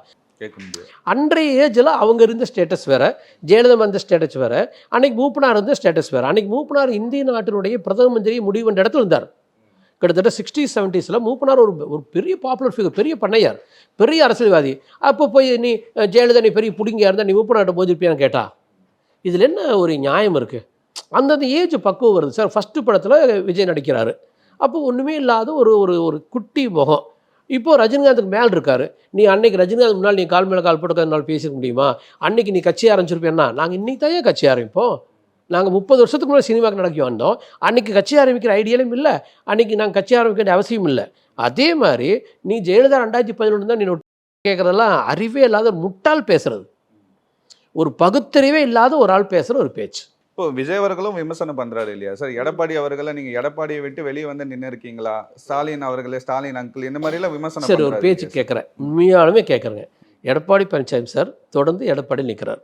அன்றைய ஏஜில் அவங்க இருந்த ஸ்டேட்டஸ் வேறு, ஜெயலலிதா இருந்த ஸ்டேட்டஸ் வேறு, அன்னைக்கு மூப்பனார் இருந்த ஸ்டேட்டஸ் வேறு. அன்னைக்கு மூப்பனார் இந்திய நாட்டினுடைய பிரதம மந்திரி முடிவு என்ற இடத்துல இருந்தார். கிட்டத்தட்ட 60s 70s மூப்பனார் ஒரு பெரிய பாப்புலர் ஃபிகர், பெரிய பண்ணையார், பெரிய அரசியல்வாதி. அப்போ போய் நீ ஜெயலலிதா நீ பெரிய பிடிங்கியா இருந்தால் நீ மூப்பனார்கிட்ட மோதிருப்பியான்னு கேட்டா இதில் என்ன ஒரு நியாயம் இருக்குது? அந்தந்த ஏஜ் பக்குவம் வருது சார். ஃபஸ்ட்டு படத்தில் விஜய் நடிக்கிறாரு, அப்போ ஒன்றுமே இல்லாத ஒரு குட்டி முகம். இப்போது ரஜினிகாந்துக்கு மேலே இருக்கார். நீ அன்னைக்கு ரஜினிகாந்த் முன்னால் நீ கால் மேலே கால் போட்டுக்கிறதுனால பேசிக்க முடியுமா? அன்னைக்கு நீ கட்சி ஆரம்பிச்சிருப்பேன்னா, நாங்கள் இன்றைக்கி தான் கட்சி ஆரம்பிப்போம். நாங்கள் 30 வருஷத்துக்கு முன்னாடி சினிமாவுக்கு நடக்கி வந்தோம். அன்றைக்கி கட்சி ஆரம்பிக்கிற ஐடியாலும் இல்லை, அன்றைக்கி நாங்கள் கட்சி ஆரம்பிக்க வேண்டிய அவசியம் இல்லை. அதே மாதிரி நீ ஜெயலலிதா 2011 தான் நீ கேட்குறதெல்லாம் அறிவே இல்லாத முட்டால் பேசுறது, ஒரு பகுத்தறிவே இல்லாத ஒரு ஆள் பேசுகிற ஒரு பேச்சு. இப்போ விஜய் அவர்களும் விமர்சனம் பண்றாரு இல்லையா சார்? எடப்பாடி அவர்களை நீங்க எடப்பாடியை விட்டு வெளியே வந்து நின்று இருக்கீங்களா, ஸ்டாலின் அவர்களே ஸ்டாலின் அங்கிள் இந்த மாதிரிலாம் விமர்சனம். சரி, ஒரு பேச்சு கேட்குறேன், உண்மையாலுமே கேட்குறேங்க. எடப்பாடி பழனிசாமி சார் தொடர்ந்து எடப்பாடி நிற்கிறார்.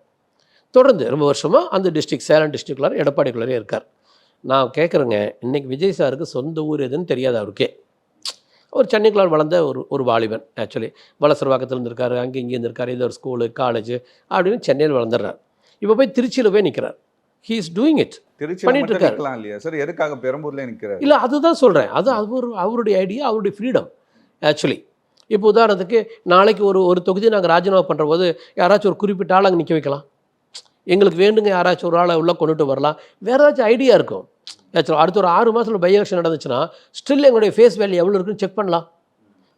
தொடர்ந்து ரொம்ப வருஷமாக அந்த டிஸ்ட்ரிக்ட், சேலம் டிஸ்ட்ரிக்ட்குள்ளார எடப்பாடிக்குள்ளாரே இருக்கார். நான் கேட்குறேங்க, இன்றைக்கி விஜய் சாருக்கு சொந்த ஊர் எதுன்னு தெரியாது அவருக்கே. ஒரு சென்னைக்குள்ளார் வளர்ந்த ஒரு வாலிபன். ஆக்சுவலி வலசரவாக்கத்தில் இருந்திருக்காரு, அங்கே இங்கே இருந்திருக்காரு, ஏதோ ஒரு ஸ்கூலு காலேஜ் அப்படின்னு சென்னையில் வளர்ந்துடுறார். இப்போ போய் திருச்சியில் போய் நிற்கிறார். ஹீ இஸ் டூயிங் இட், பண்ணிட்டு இருக்காரு இல்லையா சார்? எதுக்காக பெரம்பூர்ல நிற்கிறார்? இல்லை, அதுதான் சொல்கிறேன். அது அவருடைய ஐடியா, அவருடைய ஃப்ரீடம். ஆக்சுவலி இப்போ உதாரணத்துக்கு நாளைக்கு ஒரு தொகுதி நாங்கள் ராஜினாமா பண்ணுற போது யாராச்சும் ஒரு குறிப்பிட்ட ஆள் அங்கே நிற்க வைக்கலாம். எங்களுக்கு வேண்டுங்க யாராச்சும் ஒரு ஆளை உள்ளே கொண்டுட்டு வரலாம், வேறு ஏதாச்சும் ஐடியா இருக்கும். அடுத்த ஒரு 6 மாதத்தில் பை எலெக்ஷன் நடந்துச்சுன்னா ஸ்டில் எங்களுடைய ஃபேஸ் வேல்யூ எவ்வளோ இருக்குன்னு செக் பண்ணலாம்.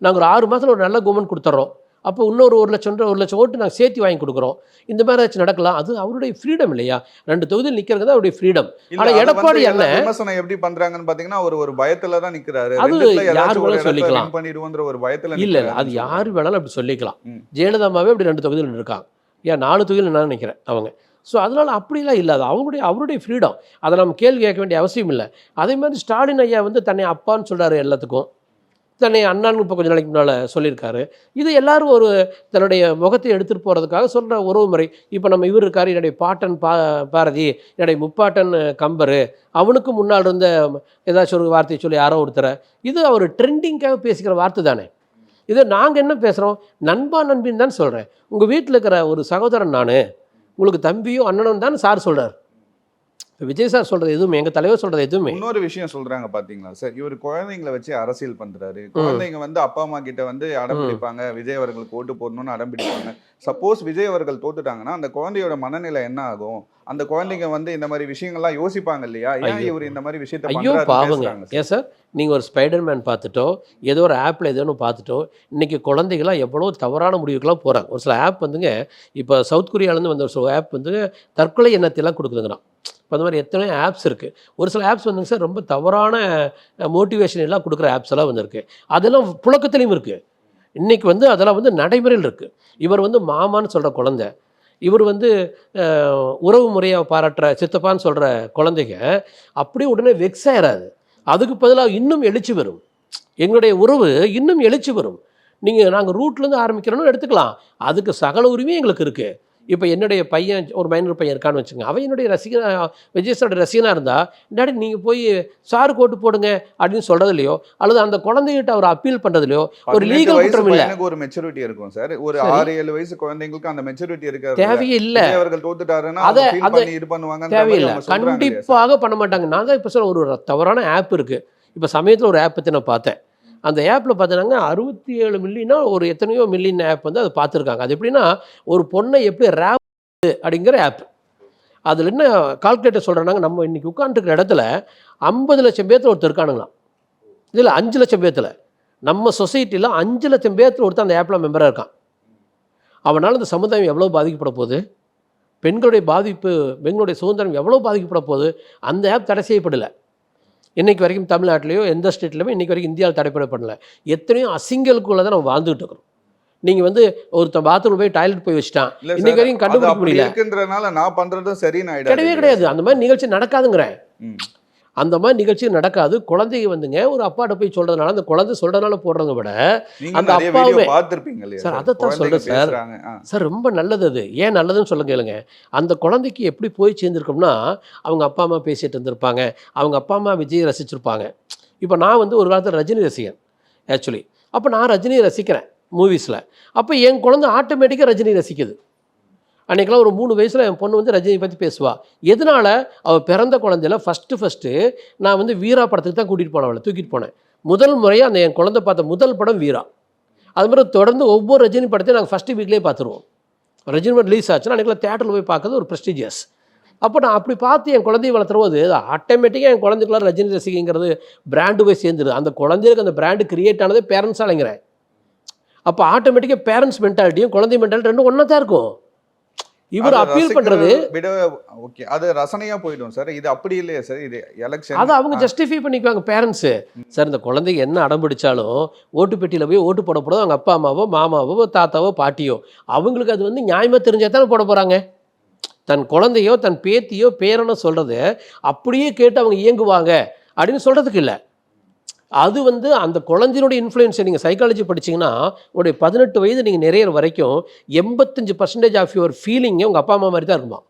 நாங்கள் ஒரு 6 மாதத்தில் ஒரு நல்ல கவர்மெண்ட் கொடுத்துட்றோம், அப்போ இன்னொரு 1,00,000 ஓட்டு நாங்கள் சேர்த்து வாங்கி கொடுக்குறோம். இந்த மாதிரி ஏதாச்சும் நடக்கலாம். அது அவருடைய ஃப்ரீடம் இல்லையா? 2 தொகுதியில் நிற்கிறது தான் அவருடைய ஃப்ரீடம். ஆனால் எடப்பாடி என்ன விமர்சனம் எப்படி பண்றாங்கன்னு பாத்தீங்கன்னா ஒரு பயத்துல தான் நிக்கிறாரு. அது யார் வேணாலும் சொல்லிக்கலாம், பண்ணிடுவோன்ற ஒரு பயத்துல இல்லை அது யார் வேணாலும் அப்படி சொல்லிக்கலாம். ஜெயலலிதாமாவே அப்படி 2 தொகுதியில் இருக்காங்க, ஏன் 4 தொகுதியில் நான் நினைக்கிறேன் அவங்க. ஸோ அதனால் அப்படிலாம் இல்லை, அது அவருடைய ஃப்ரீடம், அதை நம்ம கேள்வி கேட்க வேண்டிய அவசியம் இல்லை. அதே மாதிரி ஸ்டாலின் ஐயா வந்து தன்னை அப்பான்னு சொல்கிறாரு எல்லாத்துக்கும், தன்னை அண்ணான்னு இப்போ கொஞ்சம் நாளைக்கு முன்னால் சொல்லியிருக்காரு. இது எல்லாரும் ஒரு தன்னுடைய முகத்தை எடுத்துகிட்டு போகிறதுக்காக சொல்கிற உறவு முறை. இப்போ நம்ம இவர் இருக்கார், என்னுடைய பாட்டன் பாரதி, என்னுடைய முப்பாட்டன் கம்பர், அவனுக்கு முன்னால் இருந்த ஏதாச்சும் ஒரு வார்த்தையை சொல்லி யாரோ ஒருத்தரை, இது அவர் ட்ரெண்டிங்காக பேசிக்கிற வார்த்தை தானே. இதை நாங்கள் என்ன பேசுகிறோம், நண்பா நண்பின்னு தான் சொல்கிறேன். உங்கள் வீட்டில் இருக்கிற ஒரு சகோதரன் நான், உங்களுக்கு தம்பியோ அண்ணனும் தான் சார் சொல்கிறார். இப்போ விஜய் சார் சொல்கிறது எதுவுமே, எங்கள் தலைவர் சொல்கிறது எதுவுமே. இன்னொரு விஷயம் சொல்கிறாங்க பார்த்தீங்களா சார், இவர் குழந்தைங்களை வச்சு அரசியல் பண்ணுறாரு. குழந்தைங்க வந்து அப்பா அம்மா கிட்ட வந்து அடம் பிடிப்பாங்க, விஜய் அவர்களுக்கு ஓட்டு போடணும்னு அடம் பிடிப்பாங்க. சப்போஸ் விஜய் அவர்கள் தோத்துட்டாங்கன்னா அந்த குழந்தையோட மனநிலை என்ன ஆகும்? அந்த குழந்தைங்க வந்து இந்த மாதிரி விஷயங்கள்லாம் யோசிப்பாங்க இல்லையா? ஏன் இவர் இந்த மாதிரி விஷயத்தை ஐயோ பாவங்க. ஏன் சார், நீங்கள் ஒரு ஸ்பைடர்மேன் பார்த்துட்டோ ஏதோ ஒரு ஆப்பில் ஏதோ ஒன்று பார்த்துட்டோ இன்றைக்கி குழந்தைகளாம் எவ்வளோ தவறான முடிவுக்கெல்லாம் போகிறாங்க. ஒரு சில ஆப் வந்துங்க, இப்போ சவுத் கொரியாவிலேருந்து வந்த ஒரு சில ஆப் வந்து தற்கொலை எண்ணத்தையெல்லாம் கொடுக்குதுங்கிறான். இப்போ அந்த மாதிரி எத்தனை ஆப்ஸ் இருக்குது. ஒரு சில ஆப்ஸ் வந்துங்க சார் ரொம்ப தவறான மோட்டிவேஷன் எல்லாம் கொடுக்குற ஆப்ஸ் எல்லாம் வந்துருக்கு. அதெல்லாம் புழக்கத்துலேயும் இருக்குது. இன்றைக்கி வந்து அதெல்லாம் வந்து நடைமுறையில் இருக்குது. இவர் வந்து மாமான்னு சொல்கிற குழந்தை, இவர் வந்து உறவு முறையாக பாராட்டுற சித்தப்பான்னு சொல்கிற குழந்தைங்க அப்படியே உடனே வெக்ஸ் ஆயிடாது. அதுக்கு பதிலாக இன்னும் எழுச்சி வரும், எங்களுடைய உறவு இன்னும் எழுச்சி வரும். நாங்கள் ரூட்லேருந்து ஆரம்பிக்கிறோன்னு எடுத்துக்கலாம், அதுக்கு சகல உரிமையும் எங்களுக்கு இருக்குது. இப்போ என்னுடைய பையன், ஒரு மைனர் பையன் இருக்கான்னு வச்சுங்க, அவன் என்னுடைய ரசிகனாக, விஜய் சாரோட ரசிகனாக இருந்தால் டாடி நீங்கள் போய் சாருக்கு ஓட்டு போடுங்க அப்படின்னு சொல்கிறது இல்லையோ, அல்லது அந்த குழந்தைகிட்ட அவர் அப்பீல் பண்ணுறதுலையோ ஒரு லீகல் குற்றம் இல்லை. ஒரு மெச்சூரிட்டி இருக்கும் சார். ஒரு 6-7 வயசு குழந்தைங்களுக்கு அந்த மெச்சூரிட்டி இருக்காது, தேவையே இல்லை. அவர்கள் தோத்துட்டாருன்னா அதை இது பண்ணுவாங்க, தேவையில்லை, கண்டிப்பாக பண்ண மாட்டாங்க. நான் தான் இப்போ சொல்ல ஒரு தவறான ஆப் இருக்குது. இப்போ சமயத்தில் ஒரு ஆப் பற்றி நான் பார்த்தேன். அந்த ஆப்பில் பார்த்தீங்கன்னா 67 மில்லியனா ஒரு எத்தனையோ மில்லியன் ஆப் வந்து அதை பார்த்துருக்காங்க. அது எப்படின்னா ஒரு பொண்ணை எப்படி ரேப் அப்படிங்கிற ஆப். அதில் என்ன கால்குலேட்டர் சொல்கிறாங்க, நம்ம இன்றைக்கி உட்காந்துருக்கிற இடத்துல 50 லட்சம் பேர்த்தில் ஒருத்தர் இருக்கானுங்களாம். இதில் 5 லட்சம் பேர்த்தில், நம்ம சொசைட்டியில் 5 லட்சம் பேர்த்தில் ஒருத்தர் அந்த ஆப்பில் மெம்பராக இருக்கான். அவனால் இந்த சமுதாயம் எவ்வளோ பாதிக்கப்பட போகுது, பெண்களுடைய பாதிப்பு, பெண்களுடைய சுதந்திரம் எவ்வளோ பாதிக்கப்பட போகுது. அந்த ஆப் தடை செய்யப்படலை இன்றைக்கு வரைக்கும். தமிழ்நாட்டிலையோ எந்த ஸ்டேட்லையுமே இன்றைக்கி வரைக்கும் இந்தியாவில் தடைப்படப்படலை. எத்தனையோ அசிங்கலுக்குள்ளே தான் நம்ம வாழ்ந்துகிட்டு இருக்கிறோம். நீங்கள் வந்து ஒருத்தன் பாத்ரூம் போய் டாய்லெட் போய் வச்சுட்டான், இன்னைக்கு வரைக்கும் கண்டுபிடிக்க முடியல. நான் பண்ணுறதும் சரி கிடையவே கிடையாது. அந்த மாதிரி நிகழ்ச்சி நடக்காதுங்கிறேன். அந்த மாதிரி நிகழ்ச்சி நடக்காது. குழந்தைங்க வந்துங்க ஒரு அப்பாட்ட போய் சொல்கிறதுனால, அந்த குழந்தை சொல்கிறதுனால போடுறத விட அந்த அப்பாவுமே சார் அதைத்தான் சொல்கிறேன் சார். சார் ரொம்ப நல்லது. அது ஏன் நல்லதுன்னு சொல்ல கேளுங்க. அந்த குழந்தைக்கு எப்படி போய் சேர்ந்துருக்கோம்னா, அவங்க அப்பா அம்மா பேசிகிட்டு இருந்திருப்பாங்க, அவங்க அப்பா அம்மா விஜய் ரசிச்சிருப்பாங்க. இப்போ நான் வந்து ஒரு காலத்தில் ரஜினி ரசிகன் ஆக்சுவலி. அப்போ நான் ரஜினியை ரசிக்கிறேன் மூவிஸில். அப்போ என் குழந்தை ஆட்டோமேட்டிக்காக ரஜினி ரசிக்குது. அன்றைக்கெல்லாம் ஒரு 3 வயசில் என் பொண்ணு வந்து ரஜினி பற்றி பேசுவாள். எதனால்? அவள் பிறந்த குழந்தையில ஃபஸ்ட்டு நான் வந்து வீரா படத்துக்கு தான் கூட்டிகிட்டு போனேன், அவளை தூக்கிட்டு போனேன். முதல் முறையாக அந்த என் குழந்தை பார்த்த முதல் படம் வீரா. அது மாதிரி தொடர்ந்து ஒவ்வொரு ரஜினி படத்தையும் நாங்கள் ஃபஸ்ட்டு வீக்லேயே பார்த்துருவோம். ரஜினி படம் ரிலீஸ் ஆச்சுன்னா அன்றைக்கெல்லாம் தேட்டரில் போய் பார்க்கறது ஒரு ப்ரெஸ்டீஜியஸ். அப்போ நான் அப்படி பார்த்து என் குழந்தையை வளர்த்துறது ஆட்டோமேட்டிக்காக என் குழந்தைக்குலாம் ரஜினி ரசிகைங்கிறது பிராண்டு போய் சேர்ந்துருது. அந்த குழந்தைகளுக்கு அந்த பிராண்டு கிரியேட் ஆனதே பேரண்ட்ஸாலங்கிறேன். அப்போ ஆட்டோமேட்டிக்காக பேரண்ட்ஸ் மென்டாலிட்டியும் குழந்தை மென்டாலிட்டி ரெண்டும் ஒன்றா தான் இருக்கும். இவர் அப்பீல் பண்றது விட ஓகே, அது ரசனையா போய்டும் சார். இது அப்படி இல்லையா சார், இது எலெக்ஷன். அதை அவங்க ஜஸ்டிஃபை பண்ணிக்குவாங்க பேரண்ட்ஸ். சார் இந்த குழந்தைக்கு என்ன அடம் பிடிச்சாலும் ஓட்டு பெட்டியில் போய் ஓட்டு போட போகிறது அவங்க அப்பா அம்மாவோ மாமாவோ தாத்தாவோ பாட்டியோ. அவங்களுக்கு அது வந்து நியாயமாக தெரிஞ்சால் தானே போட போகிறாங்க. தன் குழந்தையோ தன் பேத்தியோ பேரனோ சொல்கிறது அப்படியே கேட்டு அவங்க இயங்குவாங்க அப்படின்னு சொல்கிறதுக்கு இல்லை. அது வந்து அந்த குழந்தையினுடைய இன்ஃப்ளூயன்ஸை நீங்கள் சைக்காலஜி படிச்சிங்கன்னா உங்களுடைய 18 வயது நீங்கள் நிறைய வரைக்கும் 85% ஆஃப் யுவர் ஃபீலிங்கே உங்கள் அப்பா அம்மா மாதிரி தான் இருக்குமா.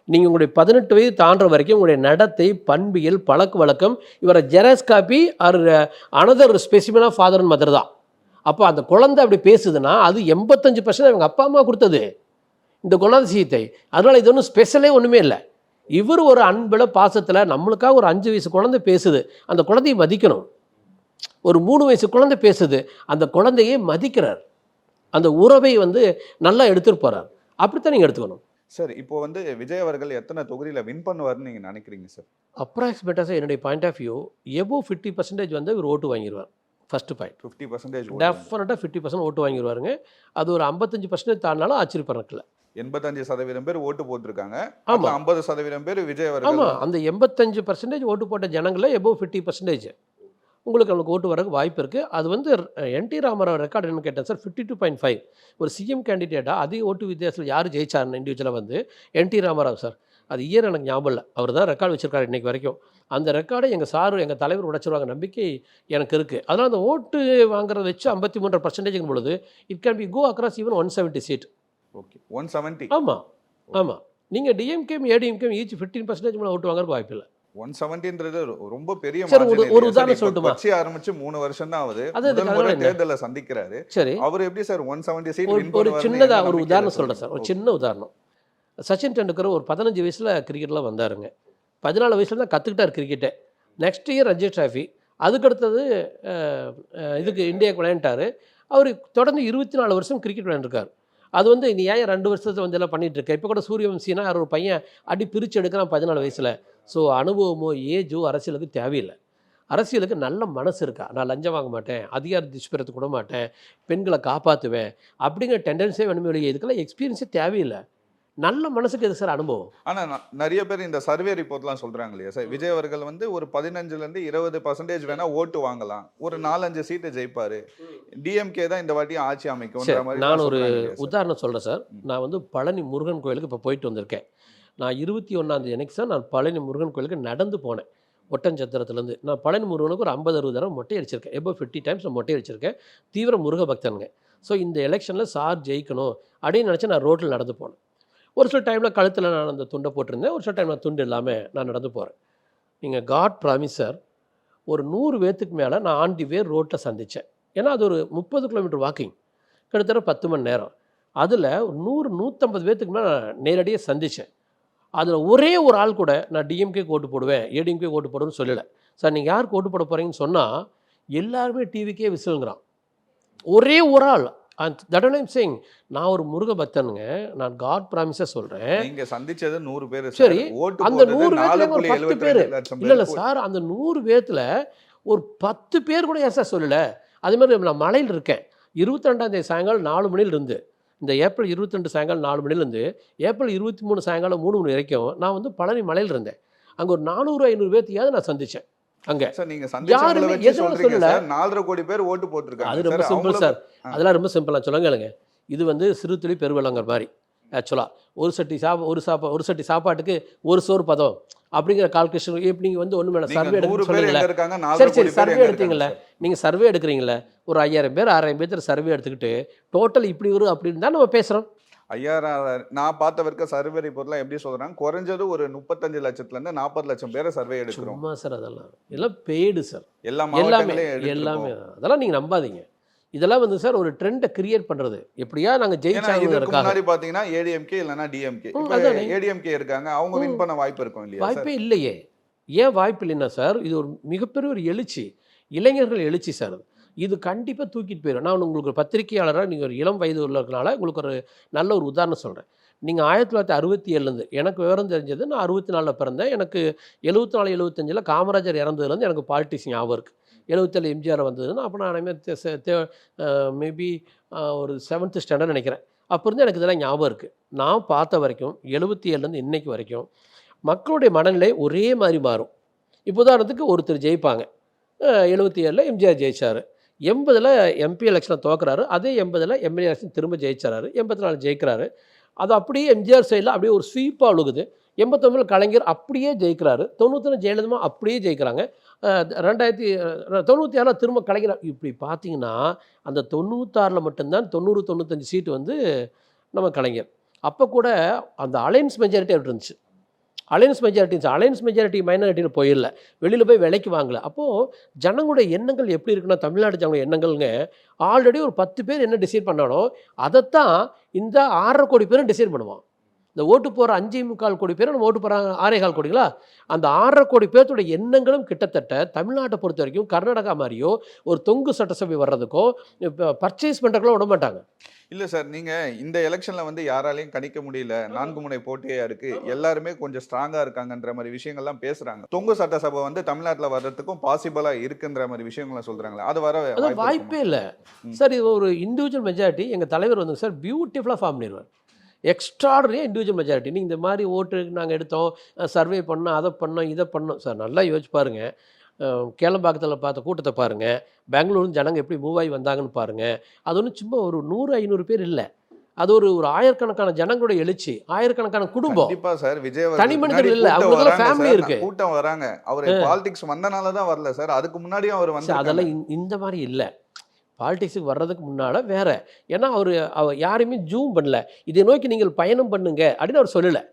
நீங்கள் உங்களுடைய 18 வயது தாண்டுற வரைக்கும் உங்களுடைய நடத்தை, பண்பியல், பழக்க வழக்கம் இவரை xerox copy or another specimen of father and mother தான். அப்போ அந்த குழந்தை அப்படி பேசுதுன்னா அது 85% அவங்க அப்பா அம்மா கொடுத்தது இந்த குணாதிசயத்தை. அதனால் இது ஒன்றும் ஸ்பெஷலே ஒன்றுமே இல்லை. இவர் ஒரு அன்பில் பாசத்தில் நம்மளுக்காக ஒரு 5 வயசு குழந்தை பேசுது, அந்த குழந்தையை மதிக்கணும். ஒரு 3 வயசு குழந்தை பேசுது, அந்த குழந்தையை மதிக்கிறார். அந்த உறவை வந்து நல்லா எடுத்துகிட்டு போகிறார். அப்படித்தான் நீங்கள் எடுத்துக்கணும். சார் இப்போ வந்து விஜய் அவர்கள் எத்தனை தொகுதியில் வின் பண்ணுவார்னு நீங்கள் நினைக்கிறீங்க சார்? அப்ராக்சிமேட்டாக என்னுடைய பாயிண்ட் ஆஃப் வியூ எபோவ் 50% வந்து இவர் ஓட்டு வாங்கிடுவார். ஃபஸ்ட்டு பாயிண்ட் 50% டெஃபினட்டாக 50% ஓட்டு வாங்கிடுவாருங்க. அது ஒரு 55% தாண்டினாலும் ஆச்சரியப்படுறதுல. 85% பேர் ஓட்டு போட்டிருக்காங்க. ஆமாம், 50% பேர் விஜய் அவர்கள். ஆமாம், அந்த 85% ஓட்டு போட்ட ஜனங்களில் எபோவ் 50% உங்களுக்கு அவங்களுக்கு ஓட்டு வரக்கு வாய்ப்பு இருக்குது. அது வந்து என்டி ராமராவ் ரெக்கார்டு என்னன்னு கேட்டேன் சார். 52.5 ஒரு சிஎம் கேண்டிடேட்டாக அதிக ஓட்டு வித்தியாசத்தில் யார் ஜெயிச்சாருன்னு இண்டிவிஜுவலாக வந்து என்டி ராமராவ் சார். அது இயர் எனக்கு ஞாபகம் இல்லை. அவர் தான் ரெக்கார்டு வச்சிருக்காரு இன்றைக்கி வரைக்கும். அந்த ரெக்கார்டை எங்கள் சார் எங்கள் தலைவர் உடைச்சிருவாங்க நம்பிக்கை எனக்கு இருக்குது. அதனால் அந்த ஓட்டு வாங்குறத வச்சு 53% பொழுது it can be go across even 170 seat. Okay, 170. ஆமாம், ஆமாம். நீங்கள் டிஎம்கேம் ஏடிஎம்கேம் ஈச் 15% மேலே ஓட்டு வாங்குறதுக்கு வாய்ப்பு இல்லை. 170ன்றது ரொம்ப பெரிய சரி, margin. ஒரு உதாரணம் சொல்லட்டுமா? கட்சி ஆரம்பிச்சு 3 வருஷம் தான் ஆகுது. அது முதல் முறை தேர்தலை சந்திக்கிறாரு. சரி, அவர் எப்படி சார் 170 சீட் வின் ஒரு பண்ணுவாருன்னு சின்னதாக என்ன ஒரு நம்பிக்கை உதாரணம் இருக்கு? சொல்கிறேன் சார். ஒரு சின்ன உதாரணம். சச்சின் டெண்டுல்கர் ஒரு 15 வயசில் கிரிக்கெட்டில் வந்தாருங்க. 14 வயசில் தான் கற்றுக்கிட்டார் கிரிக்கெட்டை. நெக்ஸ்ட் இயர் ரஞ்சி டிராஃபி, அதுக்கடுத்தது இதுக்கு இந்தியாவுக்கு விளையாண்டார். அவர் தொடர்ந்து 24 வருஷம் கிரிக்கெட் விளையாண்டுருக்கார். அது வந்து நீ ஏன் 2 வருஷத்தை வந்து எல்லாம் பண்ணிகிட்டு இருக்க? இப்போ கூட சூரியவம்சினா அவர் ஒரு பையன் அடி பிரித்து எடுக்கிறான் 14 வயசில். ஸோ அனுபவமோ ஏஜோ அரசியலுக்கு தேவையில்லை. அரசியலுக்கு நல்ல மனசு இருக்கா, நான் லஞ்சம் வாங்க மாட்டேன், அதிகார துஷ்பிரத்துக்கு விட மாட்டேன், பெண்களை காப்பாற்றுவேன் அப்படிங்கிற டெண்டன்ஸே வேணுமே ஒழிய இதுக்கெல்லாம் எக்ஸ்பீரியன்ஸே தேவையில்லை. நல்ல மனசுக்கு எது சார் அனுபவம்? ஆனால் நிறைய பேர் இந்த சர்வே ரிப்போர்ட்லாம் சொல்கிறாங்க இல்லையா சார், விஜய் அவர்கள் வந்து ஒரு 15% 20% வேணால் ஓட்டு வாங்கலாம், ஒரு 4-5 சீட்டை ஜெயிப்பார், டிஎம்கே தான் இந்த வாட்டி ஆட்சி அமைக்கும்ன்ற மாதிரி. நான் ஒரு உதாரணம் சொல்கிறேன் சார். நான் வந்து பழனி முருகன் கோயிலுக்கு இப்போ போயிட்டு வந்திருக்கேன். நான் 21ஆம் தேதி சார் நான் பழனி முருகன் கோயிலுக்கு நடந்து போனேன். ஒட்டஞ்சத்திரத்துலேருந்து நான் பழனி முருகனுக்கு ஒரு 50-60 தடவை மொட்டை அடிச்சிருக்கேன். எபோ 50 டைம்ஸ் நான் மொட்டை அடிச்சிருக்கேன். தீவிர முருக பக்தனுங்க. ஸோ இந்த எலெக்ஷனில் சார் ஜெயிக்கணும் அப்படின்னு நினச்சி நான் ரோட்டில் நடந்து போனேன். ஒரு சில டைமில் கழுத்தில் நான் அந்த துண்டை போட்டிருந்தேன், ஒரு சில டைம் நான் துண்டு இல்லாமல் நான் நடந்து போகிறேன். நீங்கள் காட் ப்ராமிஸ் சார், ஒரு 100 பேத்துக்கு மேலே நான் ஆன் தி வே ரோட்டில் சந்தித்தேன். ஏன்னா அது ஒரு 30 கிலோமீட்டர் வாக்கிங், கிட்டத்தட்ட 10 மணி நேரம். அதில் ஒரு 100-150 பேத்துக்கு மேலே நான் நேரடியாக சந்தித்தேன். அதில் ஒரே ஒரு ஆள் கூட நான் டிஎம்கே ஓட்டு போடுவேன், ஏடிஎம்கே ஓட்டு போடுவேன்னு சொல்லலை. சார் நீங்கள் யாருக்கு ஓட்டு போட போகிறீங்கன்னு சொன்னால் எல்லாருமே டிவிக்கே விசிலுங்கிறான். ஒரே ஒரு ஆள். தட் ஐம் சேயிங், நான் ஒரு முருக பக்தனுங்க, நான் காட் ப்ராமிஸாக சொல்கிறேன். நீங்க சந்திச்சது 100 பேர். சரி, ஓட்டு அந்த 100 பேர்ல ஒரு 10 பேர் இல்லை சார், அந்த 100 பேர்த்தில் ஒரு 10 பேர் கூட ஏன் சார் சொல்லலை? அதே மாதிரி நான் மலையில் இருக்கேன். 22ஆம் தேதி சாயங்காலம் 4 மணிலிருந்து, இந்த ஏப்ரல் 22 சாயங்காலம் 4 மணிலேருந்து ஏப்ரல் 23 சாயங்காலம் 3 மணி வரைக்கும் நான் வந்து பழனி மலையில் இருந்தேன். அங்கே ஒரு 400-500 பேர்த்தையாவது நான் சந்தித்தேன். அங்கே சார் நீங்க சந்திச்சவங்கள வச்சு சொல்றீங்க சார், 4.5 கோடி பேர் ஓட்டு போட்டுருக்காங்க. அது ரொம்ப சிம்பிள் சார், அதெல்லாம் ரொம்ப சிம்பிளாக சொல்லுங்க. இது வந்து சிறுதுளி பெருவெள்ளங்கிற மாதிரி. ஆக்சுவலாக ஒரு சட்டி சாப்பாட்டுக்கு ஒரு சோறு பதம் அப்படிங்கிற கால்குலேஷன். இப்போ நீங்கள் வந்து ஒன்று மேலே சர்வே எடுக்க சொல்லுங்களேன். சரி, சர்வே எடுத்தீங்களே, நீங்கள் சர்வே எடுக்கிறீங்களே, ஒரு 5000 பேர் 6000 பேர் சர்வே எடுத்துக்கிட்டு டோட்டல் இப்படி வரும் அப்படின்னு தான் நம்ம பேசுகிறோம். 5000 நான் பார்த்த வரைக்கும் சர்வே ரிப்போர்ட்லாம் எப்படி சொல்றாங்க, குறைஞ்சது ஒரு 35 லட்சத்துலேருந்து 40 லட்சம் பேரை சர்வே எடுக்கிறோம். சும்மா சார், அதெல்லாம் எல்லாம் பெய்டு சார். எல்லாமே அதெல்லாம் நீங்கள் நம்பாதீங்க. இதெல்லாம் வந்து சார் ஒரு ட்ரெண்டை கிரியேட் பண்ணுறது. எப்படியா நாங்கள் ஜெயிச்சாங்க. முன்னாடி பார்த்தீங்கன்னா ஏடிஎம்கே இல்லைன்னா டிஎம்கே, ஏடிஎம்கே இருக்காங்க, அவங்க வின் பண்ண வாய்ப்பு இருக்கும் இல்லையா? வாய்ப்பே இல்லையே. ஏன் வாய்ப்பு இல்லைன்னா சார், இது ஒரு மிகப்பெரிய ஒரு எழுச்சி, இளைஞர்கள் எழுச்சி சார். இது கண்டிப்பாக தூக்கிட்டு போயிடும். நான் உங்களுக்கு ஒரு பத்திரிகையாளராக, நீங்கள் ஒரு இளம் வயது உள்ளதுனால உங்களுக்கு ஒரு நல்ல ஒரு உதாரணம் சொல்கிறேன். நீங்கள் 1967 எனக்கு விவரம் தெரிஞ்சது, நான் 64 பிறந்தேன். எனக்கு 74-75 காமராஜர் இறந்ததுலேருந்து எனக்கு பாலிட்டிக்ஸ் ஞாபகம் இருக்குது. 77 எம்ஜிஆர் வந்ததுன்னா அப்போ நான் மேபி ஒரு 7th ஸ்டாண்டர்ட் நினைக்கிறேன். அப்போ இருந்து எனக்கு இதெல்லாம் ஞாபகம் இருக்குது. நான் பார்த்த வரைக்கும் 77 இன்னைக்கு வரைக்கும் மக்களுடைய மனநிலை ஒரே மாதிரி மாறும். இப்போ உதாரணத்துக்கு ஒருத்தர் ஜெயிப்பாங்க, 77 எம்ஜிஆர் ஜெயிச்சார், 80 எம்பி எலெக்ஷனை தோக்குறாரு, அதே 80 எம்எல்ஏ எலெக்ஷன் திரும்ப ஜெயிச்சாரு, 84 ஜெயிக்கிறாரு. அது அப்படியே எம்ஜிஆர் சைடில் அப்படியே ஒரு ஸ்வீப்பாக அழுகுது. 89 கலைஞர் அப்படியே ஜெயிக்கிறாரு, 91 ஜெயலலிதா அப்படியே ஜெயிக்கிறாங்க, 2096 திரும்ப கலைஞர். இப்படி பார்த்தீங்கன்னா அந்த 96 மட்டும்தான் 90-95 சீட்டு வந்து நம்ம கலைஞர். அப்போ கூட அந்த அலையன்ஸ் மெஜாரிட்டி அப்படி இருந்துச்சு. அலையன்ஸ் மெஜாரிட்டி மைனாரிட்டின்னு போயிடல, வெளியில் போய் விலைக்கு வாங்கலை. அப்போது ஜனங்களுடைய எண்ணங்கள் எப்படி இருக்குன்னா, தமிழ்நாடு ஜனங்களுடைய எண்ணங்கள்ங்க ஆல்ரெடி ஒரு 10 பேர் என்ன டிசைட் பண்ணாலும் அதைத்தான் இந்த 6.5 கோடி பேரும் டிசைட் பண்ணுவான். இந்த ஓட்டு போகிற 5.25 கோடி பேர் நம்ம ஓட்டு போகிறாங்க 6.25 கோடிங்களா, அந்த 6.5 கோடி பேர்த்தோட எண்ணங்களும் கிட்டத்தட்ட தமிழ்நாட்டை பொறுத்த வரைக்கும் கர்நாடகா மாதிரியோ ஒரு தொங்கு சட்டசபை வர்றதுக்கோ இப்போ பர்ச்சேஸ் பண்ணுறதுக்கோ விட மாட்டாங்க. இல்ல சார், நீங்க இந்த எலெக்ஷன்ல வந்து யாராலையும் கணிக்க முடியல, 4 முனை போட்டியா இருக்கு, எல்லாருமே கொஞ்சம் ஸ்ட்ராங்கா இருக்காங்கன்ற மாதிரி விஷயங்கள்லாம் பேசுறாங்க. தொங்கு சட்டசபை வந்து தமிழ்நாட்டுல வர்றதுக்கும் பாசிபிளா இருக்குன்ற மாதிரி விஷயங்கள்லாம் சொல்றாங்களே, அது வர வாய்ப்பே இல்லை சார். இது ஒரு இண்டிவிஜுவல் மெஜாரிட்டி. எங்கள் தலைவர் வந்து சார் பியூட்டிஃபுல்லாக ஃபார்ம் பண்ணிடுவார். எக்ஸ்ட்ராடனரியாக இண்டிவிஜுவல் மெஜாரிட்டி. நீங்கள் இந்த மாதிரி ஓட்டு நாங்கள் எடுத்தோம், சர்வே பண்ணோம், அதை பண்ணோம், இதை பண்ணோம் சார். நல்லா யோசிச்சு பாருங்கள். கேளம்பாக்கத்தில் பார்த்த கூட்டத்தை பாருங்கள், பெங்களூர் ஜனங்க எப்படி மூவ் ஆகி வந்தாங்கன்னு பாருங்கள். அது ஒன்றும் சும்மா ஒரு 100-500 பேர் இல்லை, அது ஒரு ஆயிரக்கணக்கான ஜனங்களோட எழுச்சி, ஆயிரக்கணக்கான குடும்பம். கண்டிப்பா சார். விஜய் தனி மனிதர்கள் இல்லை, அவங்களுக்கு ஃபேமிலி இருக்கு, கூட்டம் வராங்க. அவர் பாலிடிக்ஸ் வந்தனால தான் வரல சார், அதுக்கு முன்னாடியும் அவர் வந்து அதெல்லாம் இந்த மாதிரி இல்லை. பாலிடிக்ஸுக்கு வர்றதுக்கு முன்னால் வேறு. ஏன்னா அவர் யாரையுமே ஜூம் பண்ணல, இதை நோக்கி நீங்கள் பயணம் பண்ணுங்க அப்படின்னு அவர் சொல்லலை.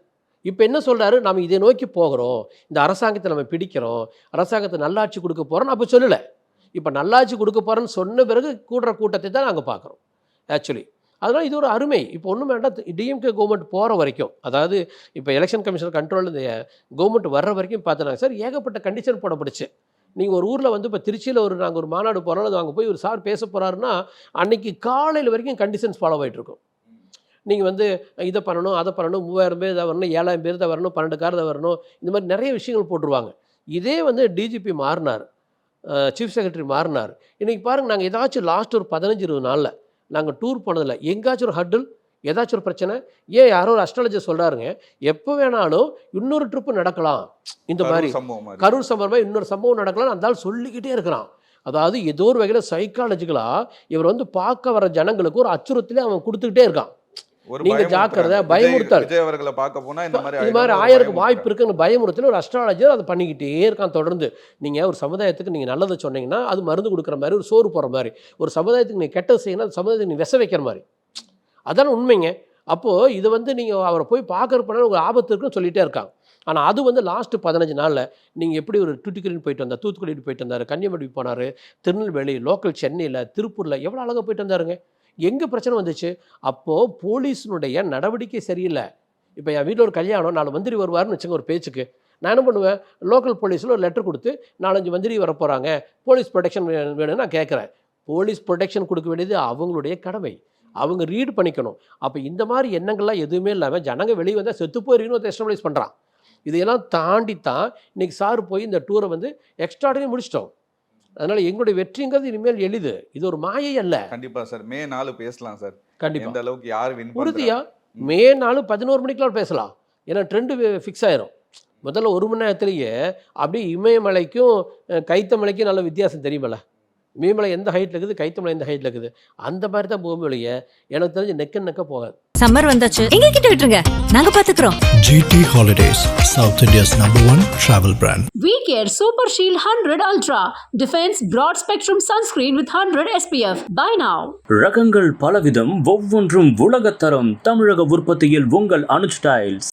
இப்போ என்ன சொல்கிறாரு, நம்ம இதை நோக்கி போகிறோம், இந்த அரசாங்கத்தை நம்ம பிடிக்கிறோம், அரசாங்கத்தை நல்லாட்சி கொடுக்க போகிறோம்னு அப்போ சொல்லலை. இப்போ நல்லாட்சி கொடுக்க போகிறோன்னு சொன்ன பிறகு கூடுற கூட்டத்தை தான் நாங்கள் பார்க்குறோம் ஆக்சுவலி. அதனால் இது ஒரு அருமை. இப்போ ஒன்றும் வேண்டாம், டிஎம்கே கவர்மெண்ட் போகிற வரைக்கும், அதாவது இப்போ எலெக்ஷன் கமிஷன் கண்ட்ரோல் இந்த கவர்மெண்ட் வர்ற வரைக்கும் பார்த்துனாங்க சார். ஏகப்பட்ட கண்டிஷன் போடப்படுச்சு. நீங்கள் ஒரு ஊரில் வந்து இப்போ திருச்சியில் நாங்கள் ஒரு மாநாடு போகிறோம், அது அங்கே போய் ஒரு சார் பேச போகிறாருன்னா அன்றைக்கி காலையில் வரைக்கும் கண்டிஷன்ஸ் ஃபாலோ ஆகிட்டுருக்கும். நீங்கள் வந்து இதை பண்ணணும், அதை பண்ணணும், 3000 பேர் தான் வரணும், 7000 பேர் தான் வரணும், 12 கார் தான் வரணும், இந்த மாதிரி நிறைய விஷயங்கள் போட்டுருவாங்க. இதே வந்து டிஜிபி மாறினார், சீஃப் செக்ரட்டரி மாறினார். இன்றைக்கி பாருங்கள், நாங்கள் ஏதாச்சும் லாஸ்ட் ஒரு 15-20 நாளில் நாங்கள் டூர் போனதில்லை, எங்கேயாச்சும் ஒரு ஹட்டில், ஏதாச்சும் ஒரு பிரச்சனை. ஏன் யாரோ ஒரு அஸ்ட்ராலஜர் சொல்கிறாருங்க, எப்போ வேணாலும் இன்னொரு ட்ரிப்பு நடக்கலாம், இந்த மாதிரி கரூர் சம்பவமாக இன்னொரு சம்பவம் நடக்கலாம், அந்த ஆள் சொல்லிக்கிட்டே இருக்கிறான். அதாவது ஏதோ ஒரு வகையில் சைக்காலஜிக்கலாக இவர் வந்து பார்க்க வர ஜனங்களுக்கு ஒரு அச்சுறுத்தலே அவன் கொடுத்துக்கிட்டே இருக்கான். நீங்க ஜாக்கிரதை, பயமுறுத்தல். இது மாதிரி 1000 வாய்ப்பு இருக்குன்னு பயமுறுத்தல் ஒரு அஸ்ட்ராலஜர் அதை பண்ணிக்கிட்டே இருக்கான் தொடர்ந்து. நீங்கள் ஒரு சமுதாயத்துக்கு நீங்கள் நல்லதை சொன்னீங்கன்னா அது மருந்து கொடுக்குற மாதிரி, ஒரு சோறு போகிற மாதிரி. ஒரு சமுதாயத்துக்கு நீங்கள் கெட்டது செய்யணும், அந்த சமுதாயத்துக்கு நீங்கள் விச வைக்கிற மாதிரி. அதான உண்மைங்க. அப்போது இதை வந்து நீங்கள் அவரை போய் பார்க்குறப்ப ஒரு ஆபத்து இருக்குன்னு சொல்லிகிட்டே இருக்காங்க. ஆனால் அது வந்து லாஸ்ட்டு 15 நாளில் நீங்கள் எப்படி ஒரு தூத்துக்குடின்னு போயிட்டு வந்தார், தூத்துக்குடிக்கு போயிட்டு வந்தார், கன்னியாகுமரி போனார், திருநெல்வேலி, லோக்கல் சென்னையில், திருப்பூரில் எவ்வளோ அழகாக போயிட்டு வந்தாருங்க. எங்கே பிரச்சனை வந்துச்சு? அப்போது போலீஸினுடைய நடவடிக்கை சரியில்லை. இப்போ என் வீட்டில் ஒரு கல்யாணம், 4 மந்திரி வருவார்னு வச்சுங்க ஒரு பேச்சுக்கு, நான் என்ன பண்ணுவேன், லோக்கல் போலீஸில் ஒரு லெட்டர் கொடுத்து 4-5 மந்திரி வர போகிறாங்க, போலீஸ் ப்ரொடெக்ஷன் வேணும்னு நான் கேட்குறேன். போலீஸ் ப்ரொடெக்ஷன் கொடுக்க வேண்டியது அவங்களுடைய கடமை, அவங்க ரீட் பண்ணிக்கணும். அப்போ இந்த மாதிரி எண்ணங்கள்லாம் எதுவுமே இல்லாமல் ஜனங்க வெளியே வந்தால் செத்து போயிருக்கணும் ஒரு எஸ்டாப்ளைஸ் பண்ணுறான். இதையெல்லாம் தாண்டி தான் இன்றைக்கி சார் போய் இந்த டூரை வந்து எக்ஸ்ட்ராடனரி முடிச்சிட்டோம். அதனால எங்களுடைய வெற்றிங்கிறது இனிமேல் எளிது, இது ஒரு மாயை அல்ல. கண்டிப்பா சார், மே 4 பேசலாம் சார். கண்டிப்பா இந்த அளவுக்கு யார் வின் உறுதியா மே 4 11 மணிக்கெல்லாம் பேசலாம். ஏன்னா ட்ரெண்டு ஃபிக்ஸ் ஆயிரும். முதல்ல 1 மணி நேரத்திலேயே அப்படியே இமயமலைக்கும் கைத்தமலைக்கும் நல்ல வித்தியாசம் தெரியுமில்ல. இமயமலை எந்த ஹைட்டில் இருக்குது, கைத்தமலை எந்த ஹைட்டில் இருக்குது, அந்த மாதிரி தான் பூமி வழிய எனக்கு தெரிஞ்சு நெக்க போகாது. சம்மர் வந்தாச்சு, எங்க கிட்ட விட்டுருங்க, நாங்க பாத்துக்கிறோம். GT Holidays, South India's #1 travel brand. VCare Super Shield 100 Ultra defends broad spectrum sunscreen with 100 SPF. Buy now. ரகங்கள் பலவிதம், ஒவ்வொன்றும் உலகத்தரம். தமிழக உற்பத்தியில் உங்கள் அனுஜ் டைல்ஸ்.